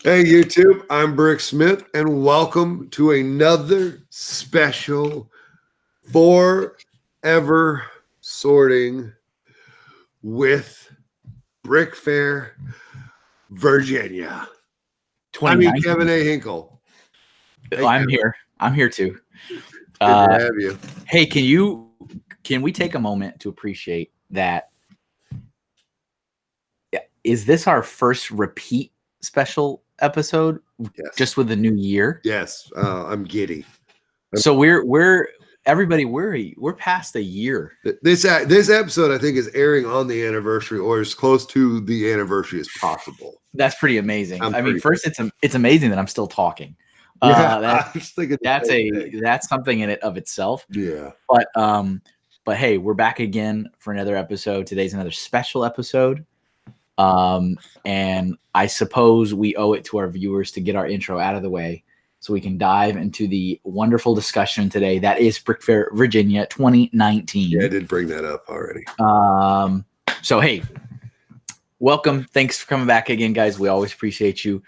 Hey YouTube, I'm Brick Smith, and welcome to another special Forever Sorting with Brick Fair, Virginia. I mean Kevin A. Hinkle. Hey, I'm here. I'm here too. Good to have you. Hey, can we take a moment to appreciate that? Is this our first repeat special episode? Yes. Just with the new year? Yes. I'm giddy. So we're past a year. This episode, I think, is airing on the anniversary or as close to the anniversary as possible. That's pretty amazing. I mean, first, it's amazing that I'm still talking. Yeah, I was thinking that's something in it of itself. Yeah. But hey, we're back again for another episode. Today's another special episode. And I suppose we owe it to our viewers to get our intro out of the way so we can dive into the wonderful discussion today. That is Brick Fair, Virginia 2019. Yeah, I did bring that up already. So, hey, welcome. Thanks for coming back again, guys. We always appreciate you,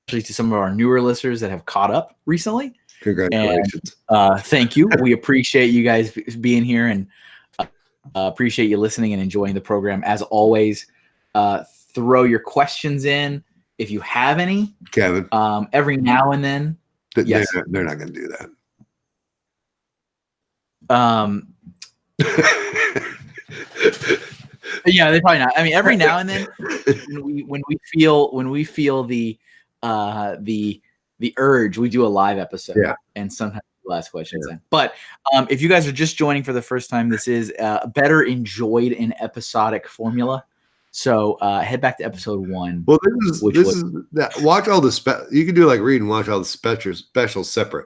especially to some of our newer listeners that have caught up recently. Congratulations. And, thank you. We appreciate you guys being here and appreciate you listening and enjoying the program. As always, throw your questions in if you have any, Kevin. Every now and then. Yes. They're not going to do that. Yeah, they probably not. I mean, every now and then, when we feel the urge, we do a live episode. Yeah. And sometimes we'll ask questions then. But if you guys are just joining for the first time, this is better enjoyed in episodic formula. So head back to episode 1. Well, watch all the you can do like read and watch all the specials separate.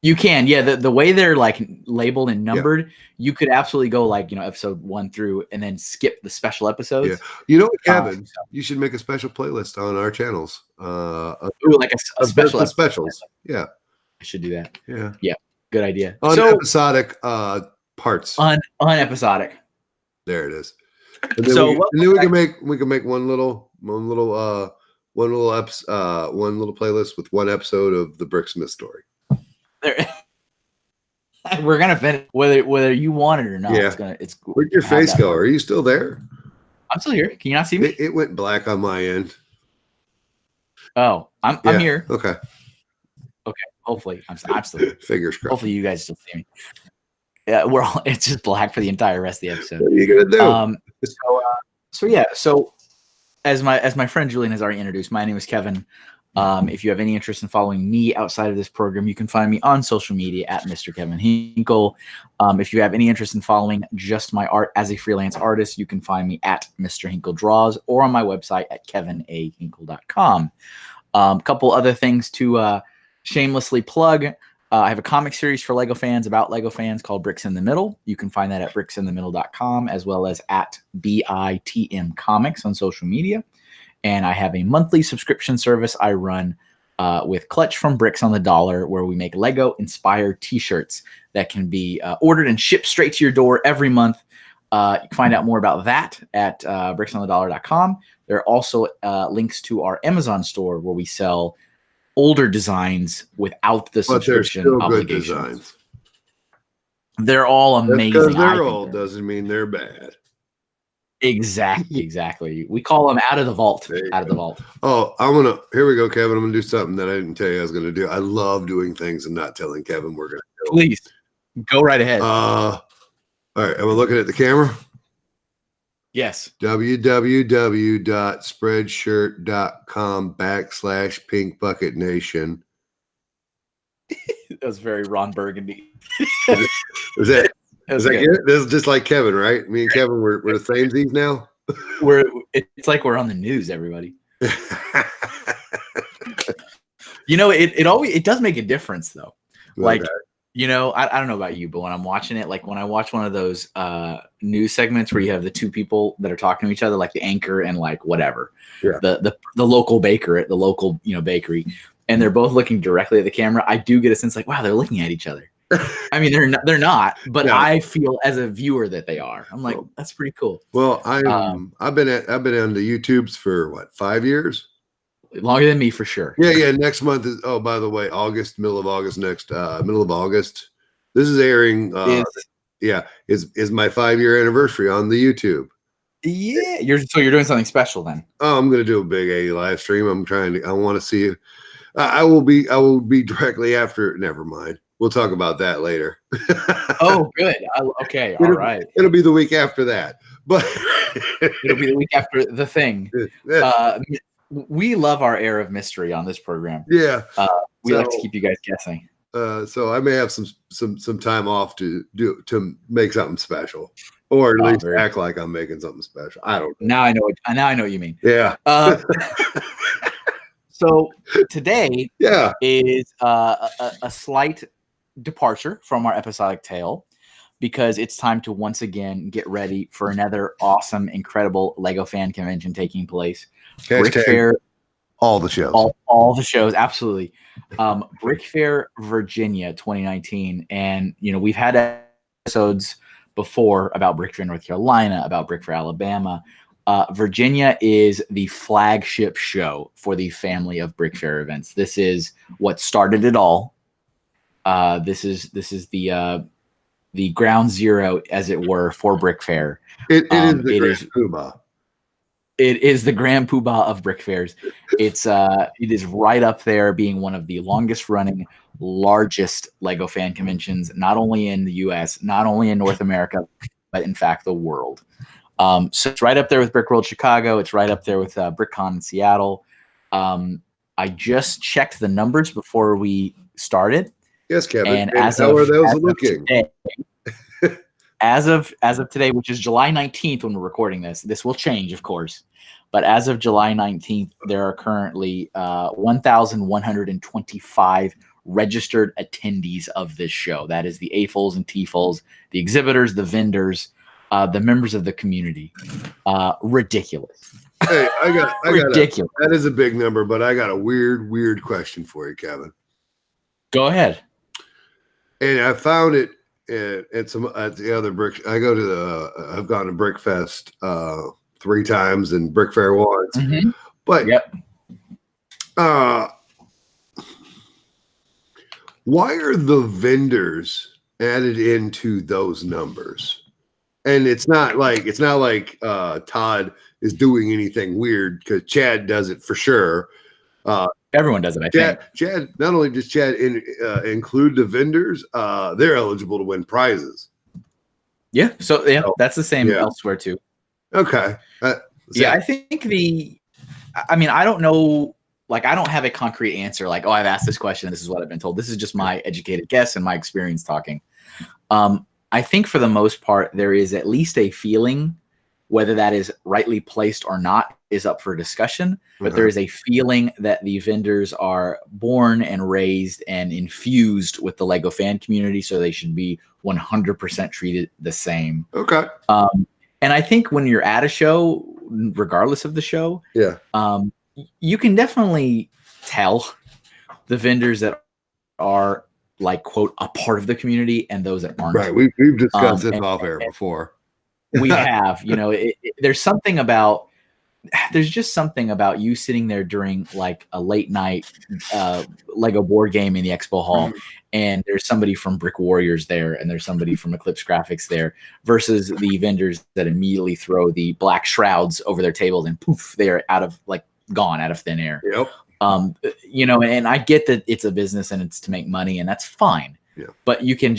You can, yeah. The way they're like labeled and numbered, you could absolutely go like episode 1 through and then skip the special episodes. Yeah. You know what, Kevin? You should make a special playlist on our channels. Like a special specials. Yeah, I should do that. Yeah. Good idea. Episodic parts. Unepisodic. There it is. And then we can make one little playlist with one episode of the Brick Smith story. We're gonna finish whether you want it or not. Yeah. Where'd your face go? Are you still there? I'm still here. Can you not see me? It went black on my end. Oh, I'm here. Okay. Hopefully, I'm still here. Fingers crossed. Hopefully, you guys still see me. Yeah, it's just black for the entire rest of the episode. What are you gonna do? So as my friend Julian has already introduced, my name is Kevin. If you have any interest in following me outside of this program, you can find me on social media at Mr. Kevin Hinkle. If you have any interest in following just my art as a freelance artist, you can find me at Mr. Hinkle Draws or on my website at kevinahinkle.com. A couple other things to shamelessly plug. I have a comic series for Lego fans about Lego fans called Bricks in the Middle. You can find that at bricksinthemiddle.com as well as at BITM Comics on social media. And I have a monthly subscription service I run with Clutch from Bricks on the Dollar, where we make Lego inspired t-shirts that can be ordered and shipped straight to your door every month. You can find out more about that at bricksonthedollar.com. There are also links to our Amazon store where we sell older designs without the subscription obligations. Good designs. They're all amazing. Because they're old doesn't mean they're bad. Exactly. We call them out of the vault. Oh, here we go, Kevin. I'm gonna do something that I didn't tell you I was gonna do. I love doing things and not telling Kevin we're gonna do. Please go right ahead. All right. Am I looking at the camera? Yes. www.spreadshirt.com/Pink Bucket Nation. That was very Ron Burgundy. Is that it? This is just like Kevin, right? Me and Kevin, we're the same these now. It's like we're on the news, everybody. It does make a difference though. Like, I don't know about you, but when I'm watching it, like when I watch one of those news segments where you have the two people that are talking to each other, like the anchor and like whatever, the local baker at the local bakery, and they're both looking directly at the camera, I do get a sense like, wow, they're looking at each other. I mean, they're not, but Yeah. I feel as a viewer that they are. I'm like, that's pretty cool. Well, I've been on the YouTubes for what, 5 years? Longer than me for sure. Yeah. Next month is, oh, by the way, middle of August middle of August. This is airing. Is my 5-year anniversary on the YouTube. Yeah, you're doing something special then. Oh, I'm gonna do a big A live stream. I want to see you. I will be directly after. Never mind. We'll talk about that later. Oh, good. Okay, all right. It'll be the week after that, but it'll be the week after the thing. We love our air of mystery on this program. Yeah, we like to keep you guys guessing. So I may have some time off to make something special, or at least act like I'm making something special. I don't know. Now I know what you mean. Yeah. So today is a slight departure from our episodic tale, because it's time to once again get ready for another awesome, incredible Lego fan convention taking place. Brick Fair, all the shows, all the shows, absolutely. Brick Fair, Virginia, 2019, and we've had episodes before about Brick Fair, North Carolina, about Brick Fair, Alabama. Virginia is the flagship show for the family of Brick Fair events. This is what started it all. This is the ground zero, as it were, for Brick Fair. It is the Grand Poobah. It is the Grand Poobah of Brick Fairs. It is right up there, being one of the longest running, largest Lego fan conventions, not only in the U.S., not only in North America, but in fact the world. So it's right up there with Brick World Chicago. It's right up there with BrickCon in Seattle. I just checked the numbers before we started. Yes, Kevin. And how are those looking? As of today, which is July 19th when we're recording this, this will change, of course. But as of July 19th, there are currently 1,125 registered attendees of this show. That is the AFOLs and TFOLs, the exhibitors, the vendors, the members of the community. Ridiculous. Hey, I got ridiculous. That is a big number, but I got a weird question for you, Kevin. Go ahead. And I found it at the other brick. I've gone to Brick Fest 3 times and Brick Fair once. Mm-hmm. But why are the vendors added into those numbers? And it's not like Todd is doing anything weird, because Chad does it for sure. Everyone does it, I think. Chad, not only does Chad include the vendors, they're eligible to win prizes. Yeah, so that's the same elsewhere too. Okay. I think I don't know, like, I don't have a concrete answer, like, oh, I've asked this question, this is what I've been told. This is just my educated guess and my experience talking. I think for the most part, there is at least a feeling, whether that is rightly placed or not is up for discussion, but there is a feeling that the vendors are born and raised and infused with the Lego fan community, so they should be 100% treated the same. Okay. And I think when you're at a show, regardless of the show, you can definitely tell the vendors that are, like, quote, a part of the community and those that aren't. Right. We've discussed this off air before. We have, there's just something about you sitting there during, like, a late night Lego board game in the expo hall, and there's somebody from Brick Warriors there, and there's somebody from Eclipse Graphics there, versus the vendors that immediately throw the black shrouds over their tables and poof, they're gone out of thin air. Yep. And I get that it's a business and it's to make money, and that's fine. Yeah. But you can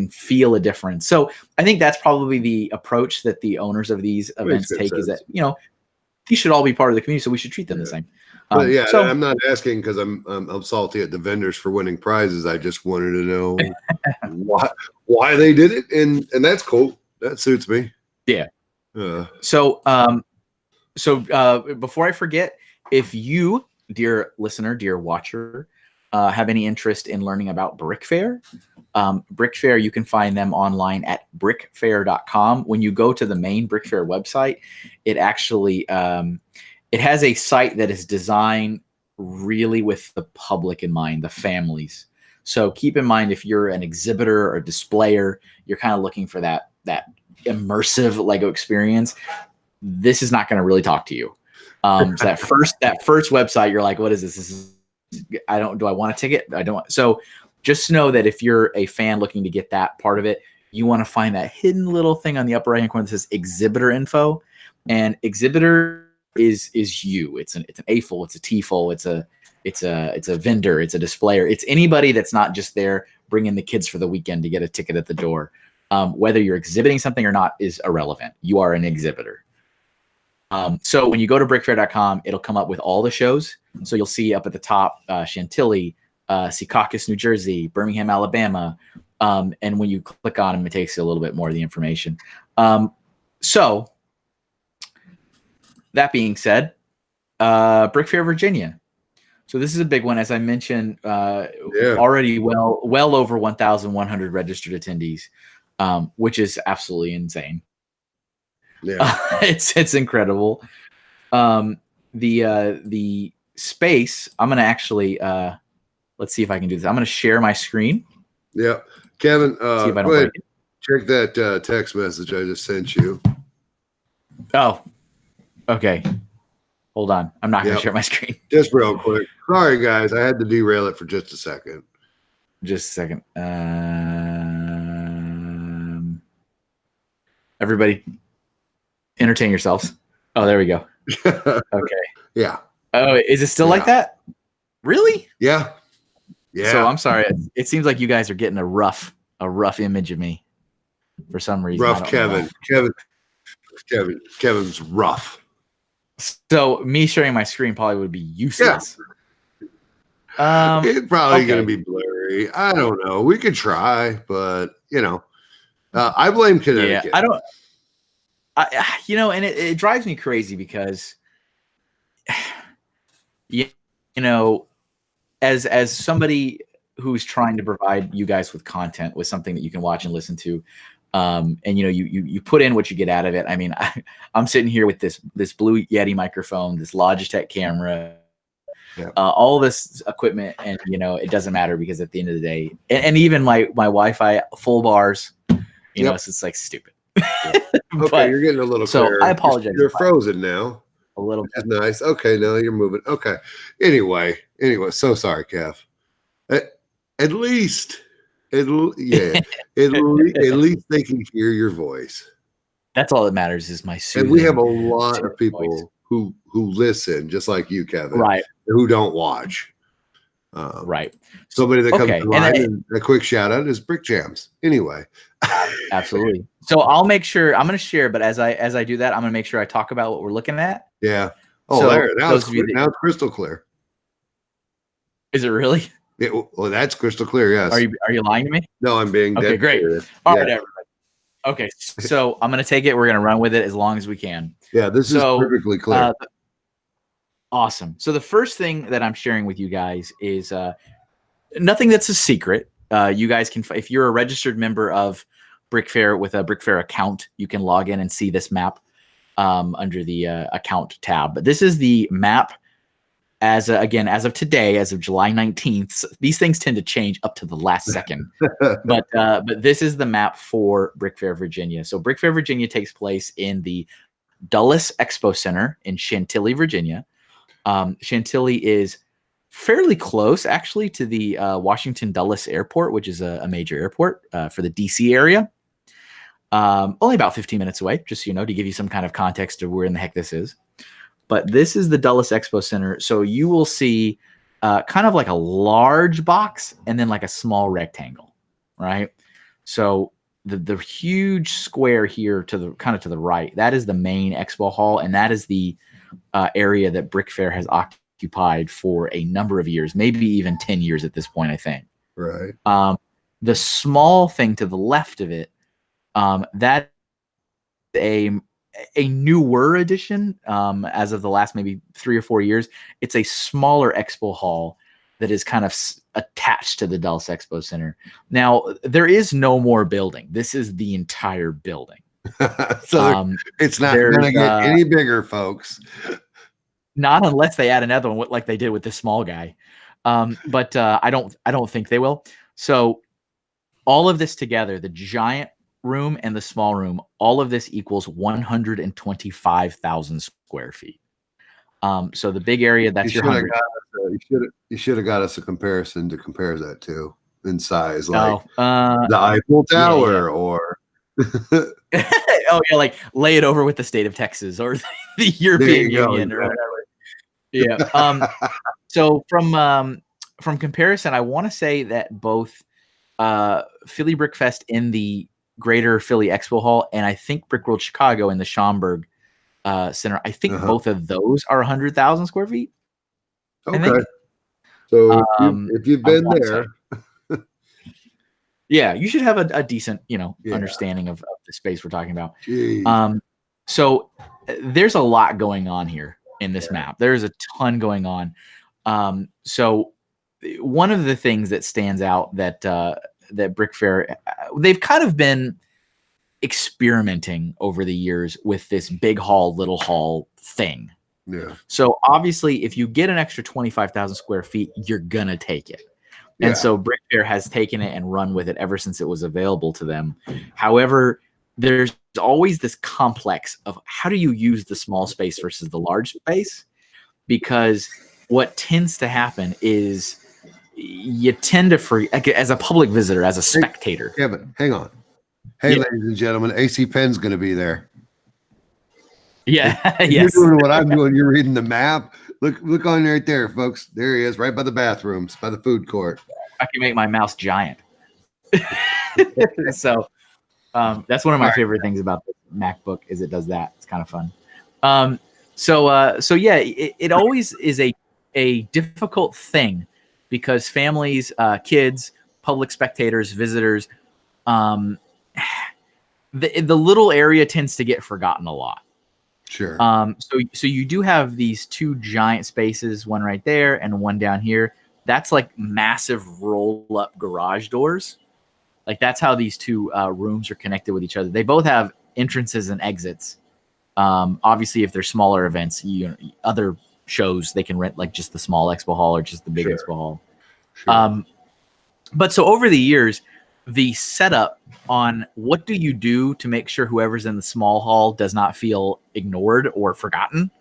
feel a difference. So I think that's probably the approach that the owners of these events take, is that, these should all be part of the community, so we should treat them the same. So I'm not asking because I'm salty at the vendors for winning prizes. I just wanted to know why they did it, and that's cool. That suits me. Yeah. So before I forget, if you, dear listener, dear watcher, have any interest in learning about Brick Fair, you can find them online at brickfair.com. When you go to the main Brick Fair website, it actually it has a site that is designed really with the public in mind, the families. So keep in mind, if you're an exhibitor or displayer, you're kind of looking for that immersive Lego experience. This is not going to really talk to you. So that first website, you're like, what is this? This is, do I want a ticket? I don't want. So just know that if you're a fan looking to get that part of it, you want to find that hidden little thing on the upper right hand corner that says exhibitor info. And exhibitor is you. It's an AFOL, it's a TFOL, it's a vendor, it's a displayer. It's anybody that's not just there bringing the kids for the weekend to get a ticket at the door. Whether you're exhibiting something or not is irrelevant. You are an exhibitor. So when you go to brickfair.com, it'll come up with all the shows. So you'll see up at the top, Chantilly, Secaucus, New Jersey, Birmingham, Alabama. And when you click on them, it takes you a little bit more of the information. So that being said, Brick Fair, Virginia. So this is a big one. As I mentioned, already well over 1,100 registered attendees, which is absolutely insane. Yeah, it's incredible. The space, I'm going to actually, let's see if I can do this. I'm going to share my screen. Yeah. Kevin, See if I don't go ahead. break it. Check that text message I just sent you. Oh, okay. Hold on. I'm not going to share my screen. Just real quick. Sorry, guys. I had to derail it for just a second. Just a second. Everybody, entertain yourselves. Oh, there we go. Okay. Yeah. Oh, is it still like that? Really? Yeah. Yeah. So I'm sorry. It seems like you guys are getting a rough image of me for some reason. Rough Kevin. Kevin's rough. So me sharing my screen probably would be useless. Yeah. It's probably going to be blurry. I don't know. We could try, but I blame Connecticut. Yeah, and it drives me crazy because, as somebody who's trying to provide you guys with content, with something that you can watch and listen to, and you put in what you get out of it. I mean, I'm sitting here with this Blue Yeti microphone, this Logitech camera, all this equipment, and it doesn't matter because at the end of the day, and even my Wi-Fi full bars, so it's like stupid. Okay, but, you're getting a little clearer. So I apologize. You're frozen now. A little bit. Nice. Okay, now you're moving. Okay. Anyway, so sorry, Kev. At least they can hear your voice. That's all that matters is my soothing. And we have a lot of people who listen, just like you, Kevin, right? Who don't watch. Right. Somebody that comes to mind, and a quick shout out is Brick Jams. Anyway. Absolutely. So I'll make sure I'm going to share, but as I do that, I'm going to make sure I talk about what we're looking at. Yeah. Oh, so there. Now it's crystal clear. Is it really? Well, that's crystal clear. Yes. Are you lying to me? No, I'm being okay. Dead Great. Clear. All right, everybody. Okay, so I'm going to take it. We're going to run with it as long as we can. Yeah, this is perfectly clear. Awesome. So the first thing that I'm sharing with you guys is nothing that's a secret. You guys can, if you're a registered member of Brick Fair with a Brick Fair account, you can log in and see this map under the account tab. But this is the map as of today, as of July 19th. These things tend to change up to the last second. but this is the map for Brick Fair, Virginia. So Brick Fair, Virginia takes place in the Dulles Expo Center in Chantilly, Virginia. Chantilly is fairly close, actually, to the Washington Dulles Airport, which is a major airport for the DC area. Only about 15 minutes away, just to give you some kind of context of where in the heck this is. But this is the Dulles Expo Center. So you will see kind of like a large box and then like a small rectangle, right? So the huge square here to the right, that is the main expo hall, and that is the area that Brick Fair has occupied for a number of years, maybe even 10 years at this point, I think. Right. The small thing to the left of it, that a newer edition as of the last maybe 3 or 4 years. It's a smaller expo hall that is kind of attached to the Dulles Expo Center. Now, there is no more building. This is the entire building. So it's not going to get any bigger, folks. Not unless they add another one like they did with this small guy. But I don't think they will. So all of this together, the giant room and the small room, all of this equals 125,000 square feet. So the big area, that's your 100. You should have got us a comparison to compare that to in size, like Oh, the Eiffel Tower yeah. or Oh yeah, like lay it over with the state of Texas or the European Union or whatever. Yeah. So from comparison, I want to say that both Philly Brickfest in the Greater Philly Expo Hall and I think Brickworld Chicago in the Schaumburg Center, I think both of those are 100,000 square feet. Okay. So if you've been there, yeah, you should have a decent, understanding of the space we're talking about. So there's a lot going on here in this map. There's a ton going on. So one of the things that stands out that that Brick Fair, they've kind of been experimenting over the years with this big hall, little hall thing. Yeah. So obviously, if you get an extra 25,000 square feet, you're gonna take it. Yeah. And so Brick Fair has taken it and run with it ever since it was available to them. However, there's always this complex of how do you use the small space versus the large space? Because what tends to happen is you tend to as a public visitor, as a spectator. Hey, Kevin, hang on. Hey, ladies and gentlemen, AC Penn's going to be there. Yeah, You're doing what I'm doing. You're reading the map. Look on right there, folks. There he is, right by the bathrooms, by the food court. I can make my mouse giant. So that's one of my favorite things about the MacBook is it does that. It's kind of fun. So yeah, it always is a difficult thing because families, kids, public spectators, visitors, the little area tends to get forgotten a lot. Sure. So you do have these two giant spaces, one right there and one down here. That's like massive roll-up garage doors. Like that's how these two rooms are connected with each other. They both have entrances and exits. Obviously, if they're smaller events, other shows they can rent like just the small expo hall or just the big expo hall. Sure. But so over the years, the setup on what do you do to make sure whoever's in the small hall does not feel ignored or forgotten.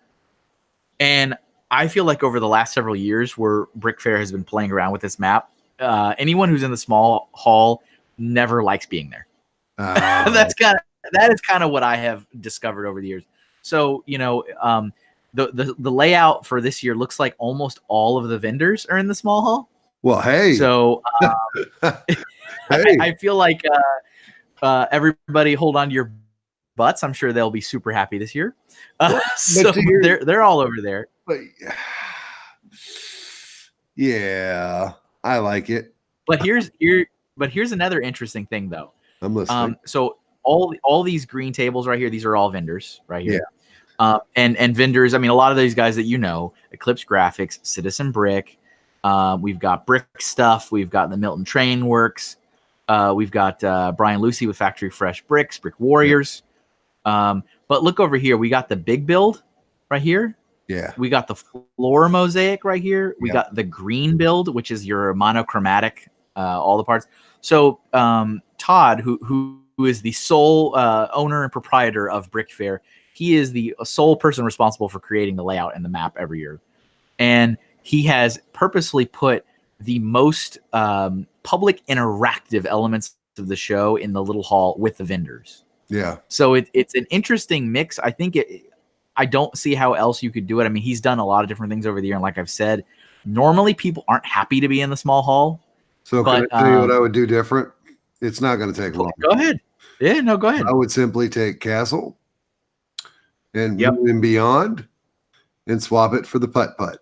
And I feel like over the last several years where Brick Fair has been playing around with this map, anyone who's in the small hall never likes being there. That is kind of what I have discovered over the years. So, the layout for this year looks like almost all of the vendors are in the small hall. Well, hey. So I feel like everybody hold on to your butts. I'm sure they'll be super happy this year. So they're all over there. But yeah, I like it. But here's another interesting thing though. I'm listening. So all these green tables right here, these are all vendors right here. Yeah. And vendors, I mean, a lot of these guys that Eclipse Graphics, Citizen Brick, we've got Brick Stuff, we've got the Milton Train Works, we've got Brian Lucy with Factory Fresh Bricks, Brick Warriors. But look over here, we got the Big Build right here. Yeah. We got the floor mosaic right here. We got the green build, which is your monochromatic, all the parts. So Todd, who is the sole owner and proprietor of Brick Fair, he is the sole person responsible for creating the layout and the map every year. And he has purposely put the most public interactive elements of the show in the little hall with the vendors. Yeah. So it's an interesting mix. I think I don't see how else you could do it. I mean, he's done a lot of different things over the year. And like I've said, normally people aren't happy to be in the small hall. So can I tell you what I would do different? It's not going to take long. Go ahead. Yeah, no, go ahead. I would simply take Castle and Beyond and swap it for the putt-putt.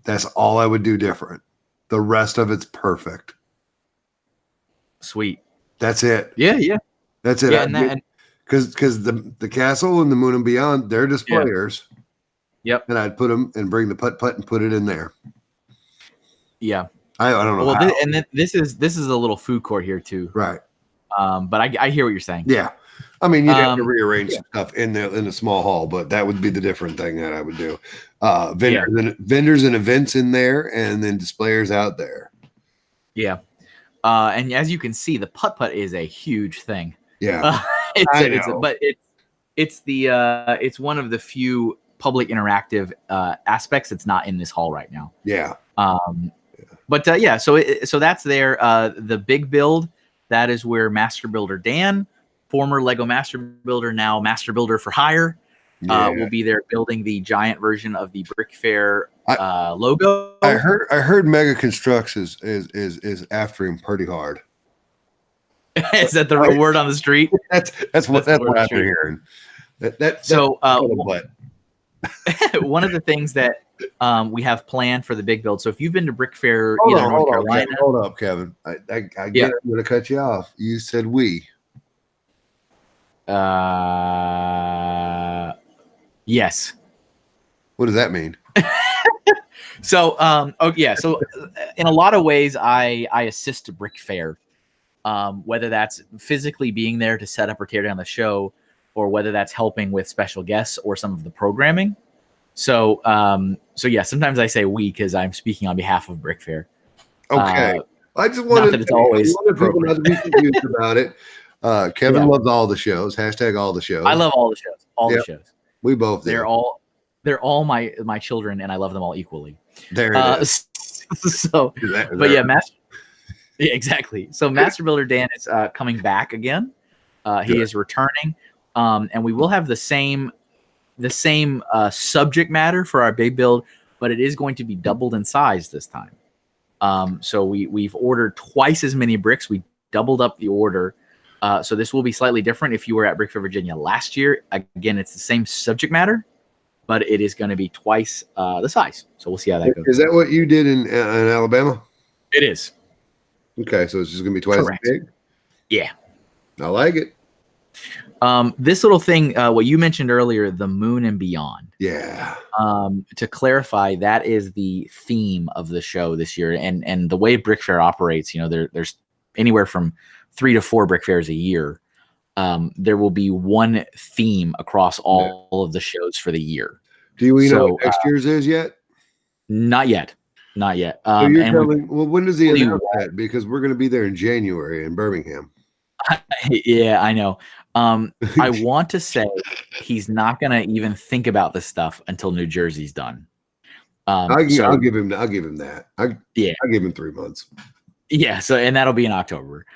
That's all I would do different. The rest of it's perfect. Sweet. That's it. Yeah. That's it. Yeah, because the Castle and the Moon and Beyond, they're displayers. Yep. And I'd put them and bring the putt-putt and put it in there. Yeah. I don't know. Well, this is a little food court here too. Right. But I hear what you're saying. Yeah. I mean, you'd have to rearrange stuff in the small hall, but that would be the different thing that I would do. Vendors and events in there, and then displayers out there. Yeah. And as you can see, the putt-putt is a huge thing. Yeah. It's one of the few public interactive aspects that's not in this hall right now. Yeah. So that's there. The big build, that is where Master Builder Dan, former Lego Master Builder, now Master Builder for hire, will be there building the giant version of the Brick Fair logo. I heard Mega Constructs is after him pretty hard. Is that the word on the street? That's what I've been hearing. One of the things that we have planned for the big build. So if you've been to Brick Fair, North Carolina, hold up, Kevin. I I'm going to cut you off. You said we. Yes. What does that mean? So, So in a lot of ways, I assist Brick Fair, whether that's physically being there to set up or tear down the show, or whether that's helping with special guests or some of the programming. So sometimes I say we because I'm speaking on behalf of Brick Fair. Okay. I just wanted that it's always people not to be confused about it. Kevin loves all the shows. # all the shows. I love all the shows. The shows. We both do. They're all my children, and I love them all equally. There it is. Exactly. So Master Builder Dan is coming back again. He is returning, and we will have the same subject matter for our big build, but it is going to be doubled in size this time. So we've ordered twice as many bricks. We doubled up the order. So this will be slightly different. If you were at Brick Fair Virginia last year, again, it's the same subject matter, but it is going to be twice the size. So we'll see how that goes. Is that what you did in Alabama? It is. Okay, so it's just going to be twice as big? Yeah. I like it. This little thing, what you mentioned earlier, the moon and beyond. Yeah. To clarify, that is the theme of the show this year. And the way Brick Fair operates, there's anywhere from 3 to 4 Brick Fairs a year. There will be one theme across all of the shows for the year. Do we know what next year's is yet? Not yet. So when does he announce that? Because we're going to be there in January in Birmingham. Yeah, I know. I want to say he's not going to even think about this stuff until New Jersey's done. I'll give him that. I'll give him 3 months. Yeah. So, and that'll be in October.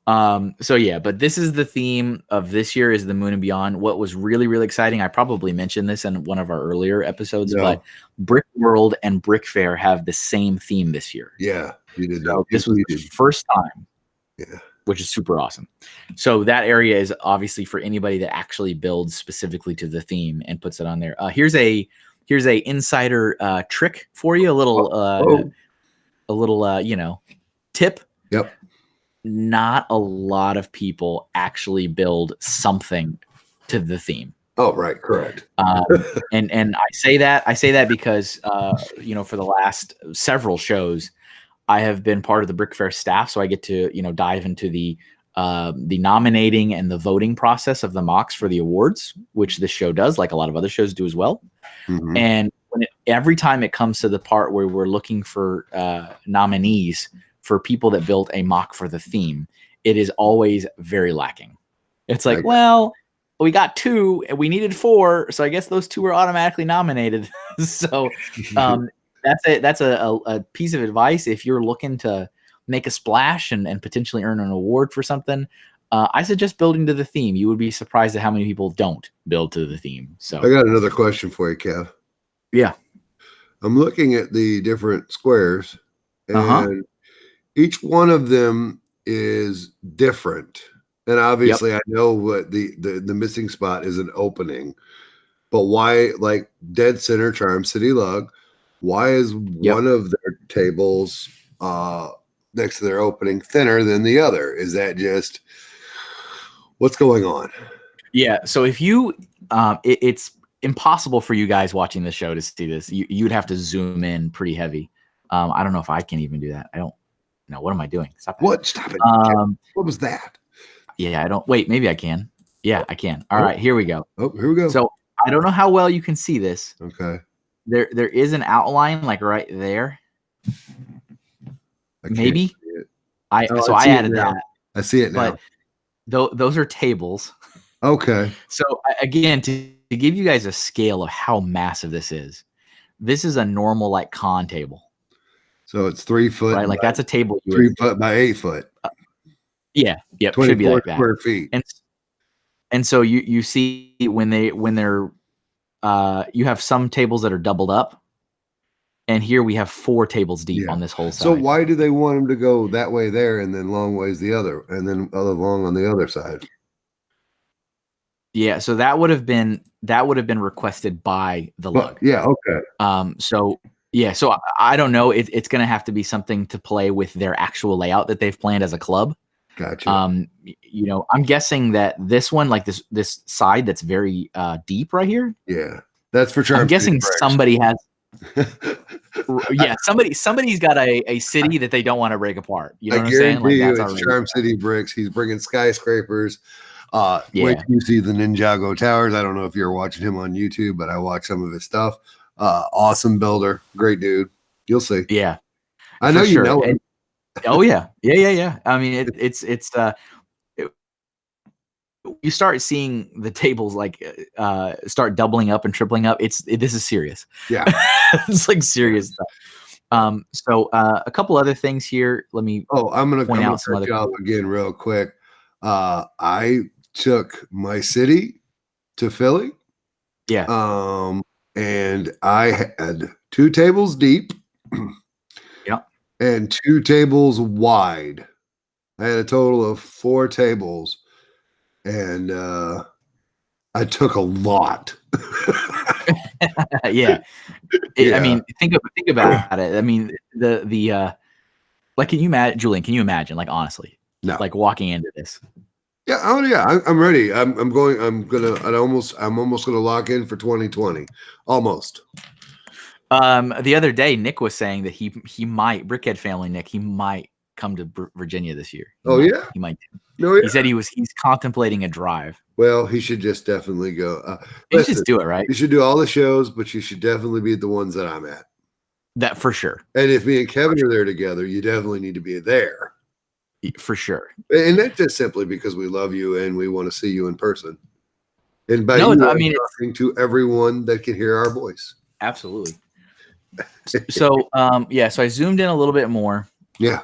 But this is the theme of this year is the moon and beyond. What was really, really exciting, I probably mentioned this in one of our earlier episodes, but Brick World and Brick Fair have the same theme this year. Yeah, you did. So this was the first time. Yeah. Which is super awesome. So that area is obviously for anybody that actually builds specifically to the theme and puts it on there. Here's a insider trick for you, a little tip. Yep. Not a lot of people actually build something to the theme. Oh, right, correct. And I say that because for the last several shows, I have been part of the Brick Fair staff, so I get to dive into the nominating and the voting process of the mocks for the awards, which this show does, like a lot of other shows do as well. Mm-hmm. And every time it comes to the part where we're looking for nominees for people that built a mock for the theme, it is always very lacking. It's like, well, we got 2 and we needed 4, so I guess those 2 are automatically nominated. So that's a piece of advice if you're looking to make a splash and potentially earn an award for something. I suggest building to the theme. You would be surprised at how many people don't build to the theme. So I got another question for you, Kev. Yeah. I'm looking at the different squares, and each one of them is different. And obviously I know what the missing spot is an opening. But why, like dead center Charm City Lug, why is one of their tables next to their opening thinner than the other? Is that just what's going on? Yeah. So if you, it's impossible for you guys watching the show to see this. You'd have to zoom in pretty heavy. I don't know if I can even do that. I don't know. What am I doing? Stop it. Stop it. What was that? Yeah, I don't. Wait, maybe I can. Yeah, I can. All right, here we go. Oh, here we go. So I don't know how well you can see this. Okay. There is an outline like right there. I can't Maybe. see it. I see it added now. that. I see it now. But those are tables. Okay. So again, to give you guys a scale of how massive this is a normal like con table. So it's 3 foot, right? Like that's a table. 3 foot by 8 foot. Yeah. Yep. 24 Should be like that. square feet. And so you see when they're you have some tables that are doubled up, and here we have 4 tables deep on this whole side. So why do they want them to go that way there and then long ways the other, and then other long on the other side? Yeah, so that would have been requested by the lug. Yeah, okay. So yeah, so I don't know. It's going to have to be something to play with their actual layout that they've planned as a club. Gotcha. You know, I'm guessing that this one, like this side that's very deep right here. Yeah, that's for Charm. I'm guessing somebody has. Yeah, somebody's got a city that they don't want to break apart. You know what I'm saying? Like that's it's Charm City bricks. He's bringing skyscrapers. Yeah. Wait till you see the Ninjago Towers. I don't know if you're watching him on YouTube, but I watch some of his stuff. Awesome builder, great dude. You'll see. Yeah, I know you know him. Oh yeah. I mean, you start seeing the tables like start doubling up and tripling up. This is serious. Yeah, it's like serious stuff. So a couple other things here. Let me. I'm gonna point out some other again real quick. I took my city to Philly. Yeah. And I had 2 tables deep. Yeah. And 2 tables wide. I had a total of 4 tables, and I took a lot. Yeah. I mean, think about it. I mean, the like, can you imagine, Julian? Can you imagine, like, honestly, like walking into this? Yeah. Oh yeah. I'm ready. I'm almost gonna lock in for 2020. Almost. The other day, Nick was saying that he might, Brickhead family Nick, he might come to Virginia this year. He might. No, yeah. He said he's contemplating a drive. Well, he should just definitely go. He should do it, right? You should do all the shows, but you should definitely be at the ones that I'm at. That for sure. And if me and Kevin are there together, you definitely need to be there. For sure. And that's just simply because we love you and we want to see you in person. And by I mean, talking to everyone that can hear our voice. Absolutely. So so I zoomed in a little bit more. Yeah.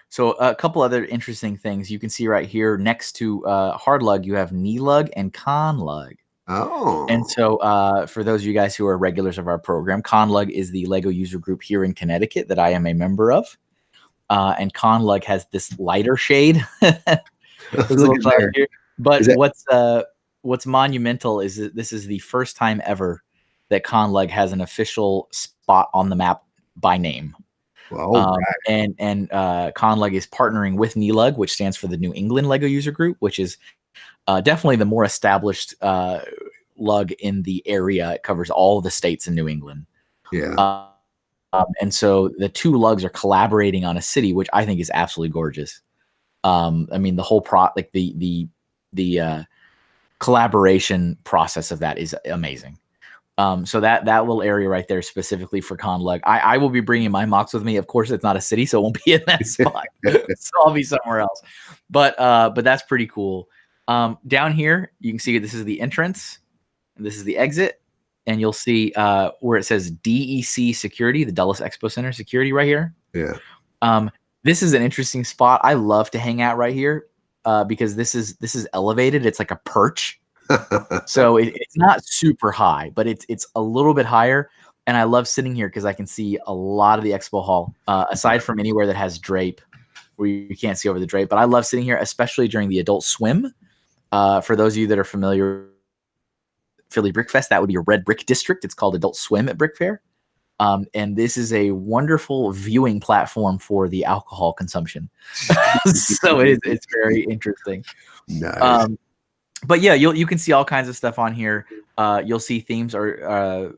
So a couple other interesting things you can see right here next to hard lug, you have knee lug and con lug. Oh. And so for those of you guys who are regulars of our program, con lug is the Lego user group here in Connecticut that I am a member of. And con lug has this lighter shade. But what's monumental is that this is the first time ever that con lug has an official spot on the map by name. Well, and con lug is partnering with NELUG, which stands for the New England Lego User Group, which is definitely the more established lug in the area. It covers all the states in New England. Yeah. And so the 2 lugs are collaborating on a city, which I think is absolutely gorgeous. I mean, the whole the collaboration process of that is amazing. So that little area right there specifically for con lug, I will be bringing my MOCs with me. Of course, it's not a city, so it won't be in that spot. So I'll be somewhere else. But that's pretty cool. Down here, you can see this is the entrance, and this is the exit. And you'll see where it says DEC Security, the Dulles Expo Center Security right here. Yeah. This is an interesting spot. I love to hang out right here because this is elevated. It's like a perch. So it's not super high, but it's a little bit higher. And I love sitting here because I can see a lot of the expo hall, aside from anywhere that has drape where you can't see over the drape. But I love sitting here, especially during the Adult Swim. For those of you that are familiar Philly Brick Fest, that would be a red brick district. It's called Adult Swim at Brick Fair. And this is a wonderful viewing platform for the alcohol consumption. So it's very interesting. Nice. But yeah, you can see all kinds of stuff on here. You'll see themes are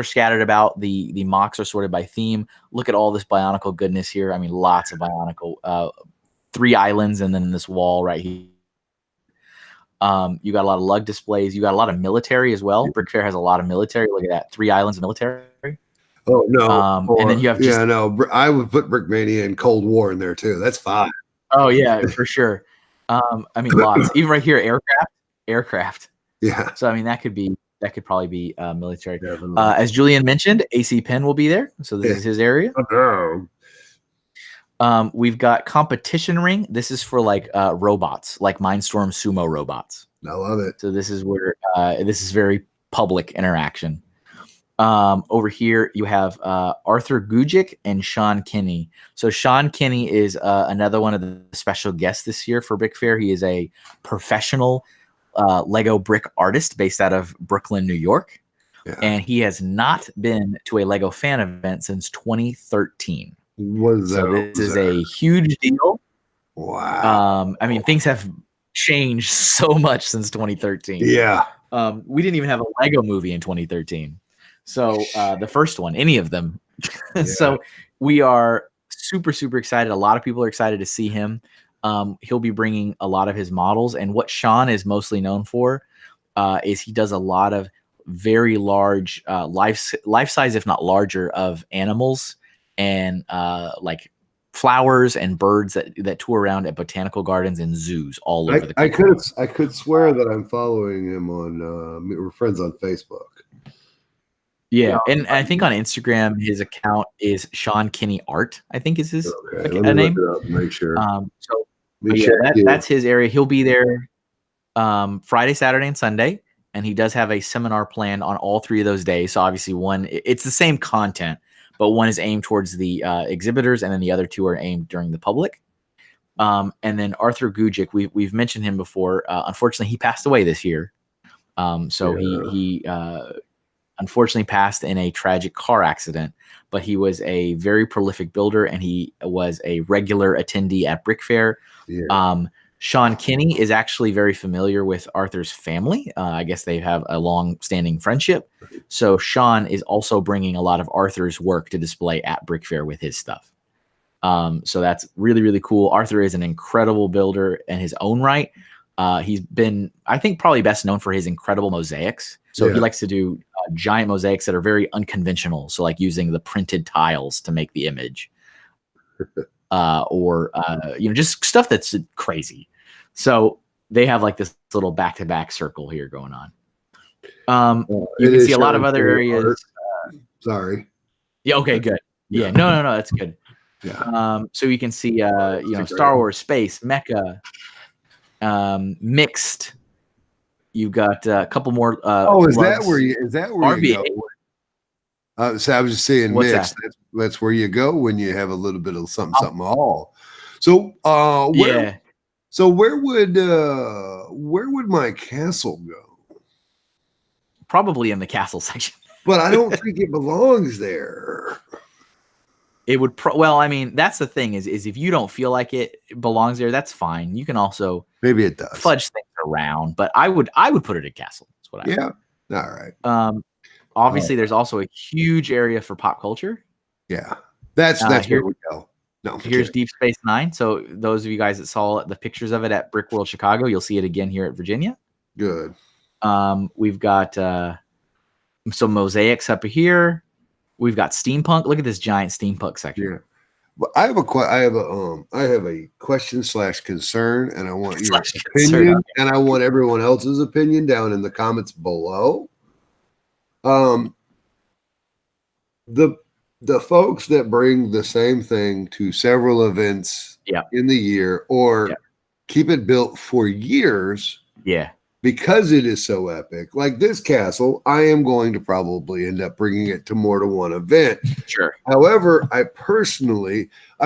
scattered about. The MOCs are sorted by theme. Look at all this Bionicle goodness here. I mean, lots of Bionicle. 3 islands and then this wall right here. You got a lot of lug displays. You got a lot of military as well. Brick Fair has a lot of military. Look at that, 3 islands of military. Oh no! And then you have just I would put Brickmania and Cold War in there too. That's fine. Oh yeah, for sure. I mean, lots. Even right here, aircraft. Yeah. So I mean, that could probably be military. As Julian mentioned, AC Penn will be there. So this is his area. We've got competition ring. This is for like robots, like Mindstorm sumo robots. I love it. So this is where this is very public interaction. Over here you have Arthur Gujic and Sean Kinney. So Sean Kinney is another one of the special guests this year for Brick Fair. He is a professional Lego brick artist based out of Brooklyn, New York. Yeah. And he has not been to a Lego fan event since 2013. So this is a huge deal. Wow. I mean, things have changed so much since 2013. Yeah. We didn't even have a Lego movie in 2013. So the first one, any of them. Yeah. So we are super, super excited. A lot of people are excited to see him. He'll be bringing a lot of his models. And what Sean is mostly known for is he does a lot of very large life size, if not larger, of animals and like flowers and birds that tour around at botanical gardens and zoos all over the country. I could swear that I'm following him on we're friends on Facebook. Yeah, and I think on Instagram his account is Sean Kinney Art. I think is his name. Look it up, make sure. That's his area. He'll be there Friday, Saturday, and Sunday, and he does have a seminar planned on all 3 of those days. So obviously, it's the same content, but one is aimed towards the exhibitors, and then the other 2 are aimed during the public. And then Arthur Gujic, we've mentioned him before. Unfortunately, he passed away this year. He unfortunately passed in a tragic car accident, but he was a very prolific builder and he was a regular attendee at Brick Fair. Yeah. Sean Kinney is actually very familiar with Arthur's family. I guess they have a long-standing friendship. So Sean is also bringing a lot of Arthur's work to display at Brick Fair with his stuff. So that's really, really cool. Arthur is an incredible builder in his own right. He's been, I think, probably best known for his incredible mosaics. So he likes to do giant mosaics that are very unconventional. So like using the printed tiles to make the image, or just stuff that's crazy. So they have like this little back-to-back circle here going on. You can see a lot of other areas. Sorry. Yeah. Okay. Good. Yeah. No. That's good. Yeah. So you can see, Star Wars, space, mecha, mixed. You've got a couple more. Is that where you go? So I was just saying mixed. That's where you go when you have a little bit of something all. So So where would my castle go? Probably in the castle section. But I don't think it belongs there. It would well, I mean, that's the thing is if you don't feel like it belongs there, that's fine. You can also maybe it does fudge things around, but I would put it at castle. That's what I would. All right. Obviously there's also a huge area for pop culture. Yeah. That's where we go. No. Here's Deep Space Nine. So those of you guys that saw the pictures of it at Brick World Chicago, you'll see it again here at Virginia. Good. We've got some mosaics up here. We've got steampunk. Look at this giant steampunk section. Yeah. Well, I have a question / concern, and I want your opinion, and I want everyone else's opinion down in the comments below. The folks that bring the same thing to several events in the year or keep it built for years. Yeah. Because it is so epic, like this castle, I am going to probably end up bringing it to more than one event. Sure. However, I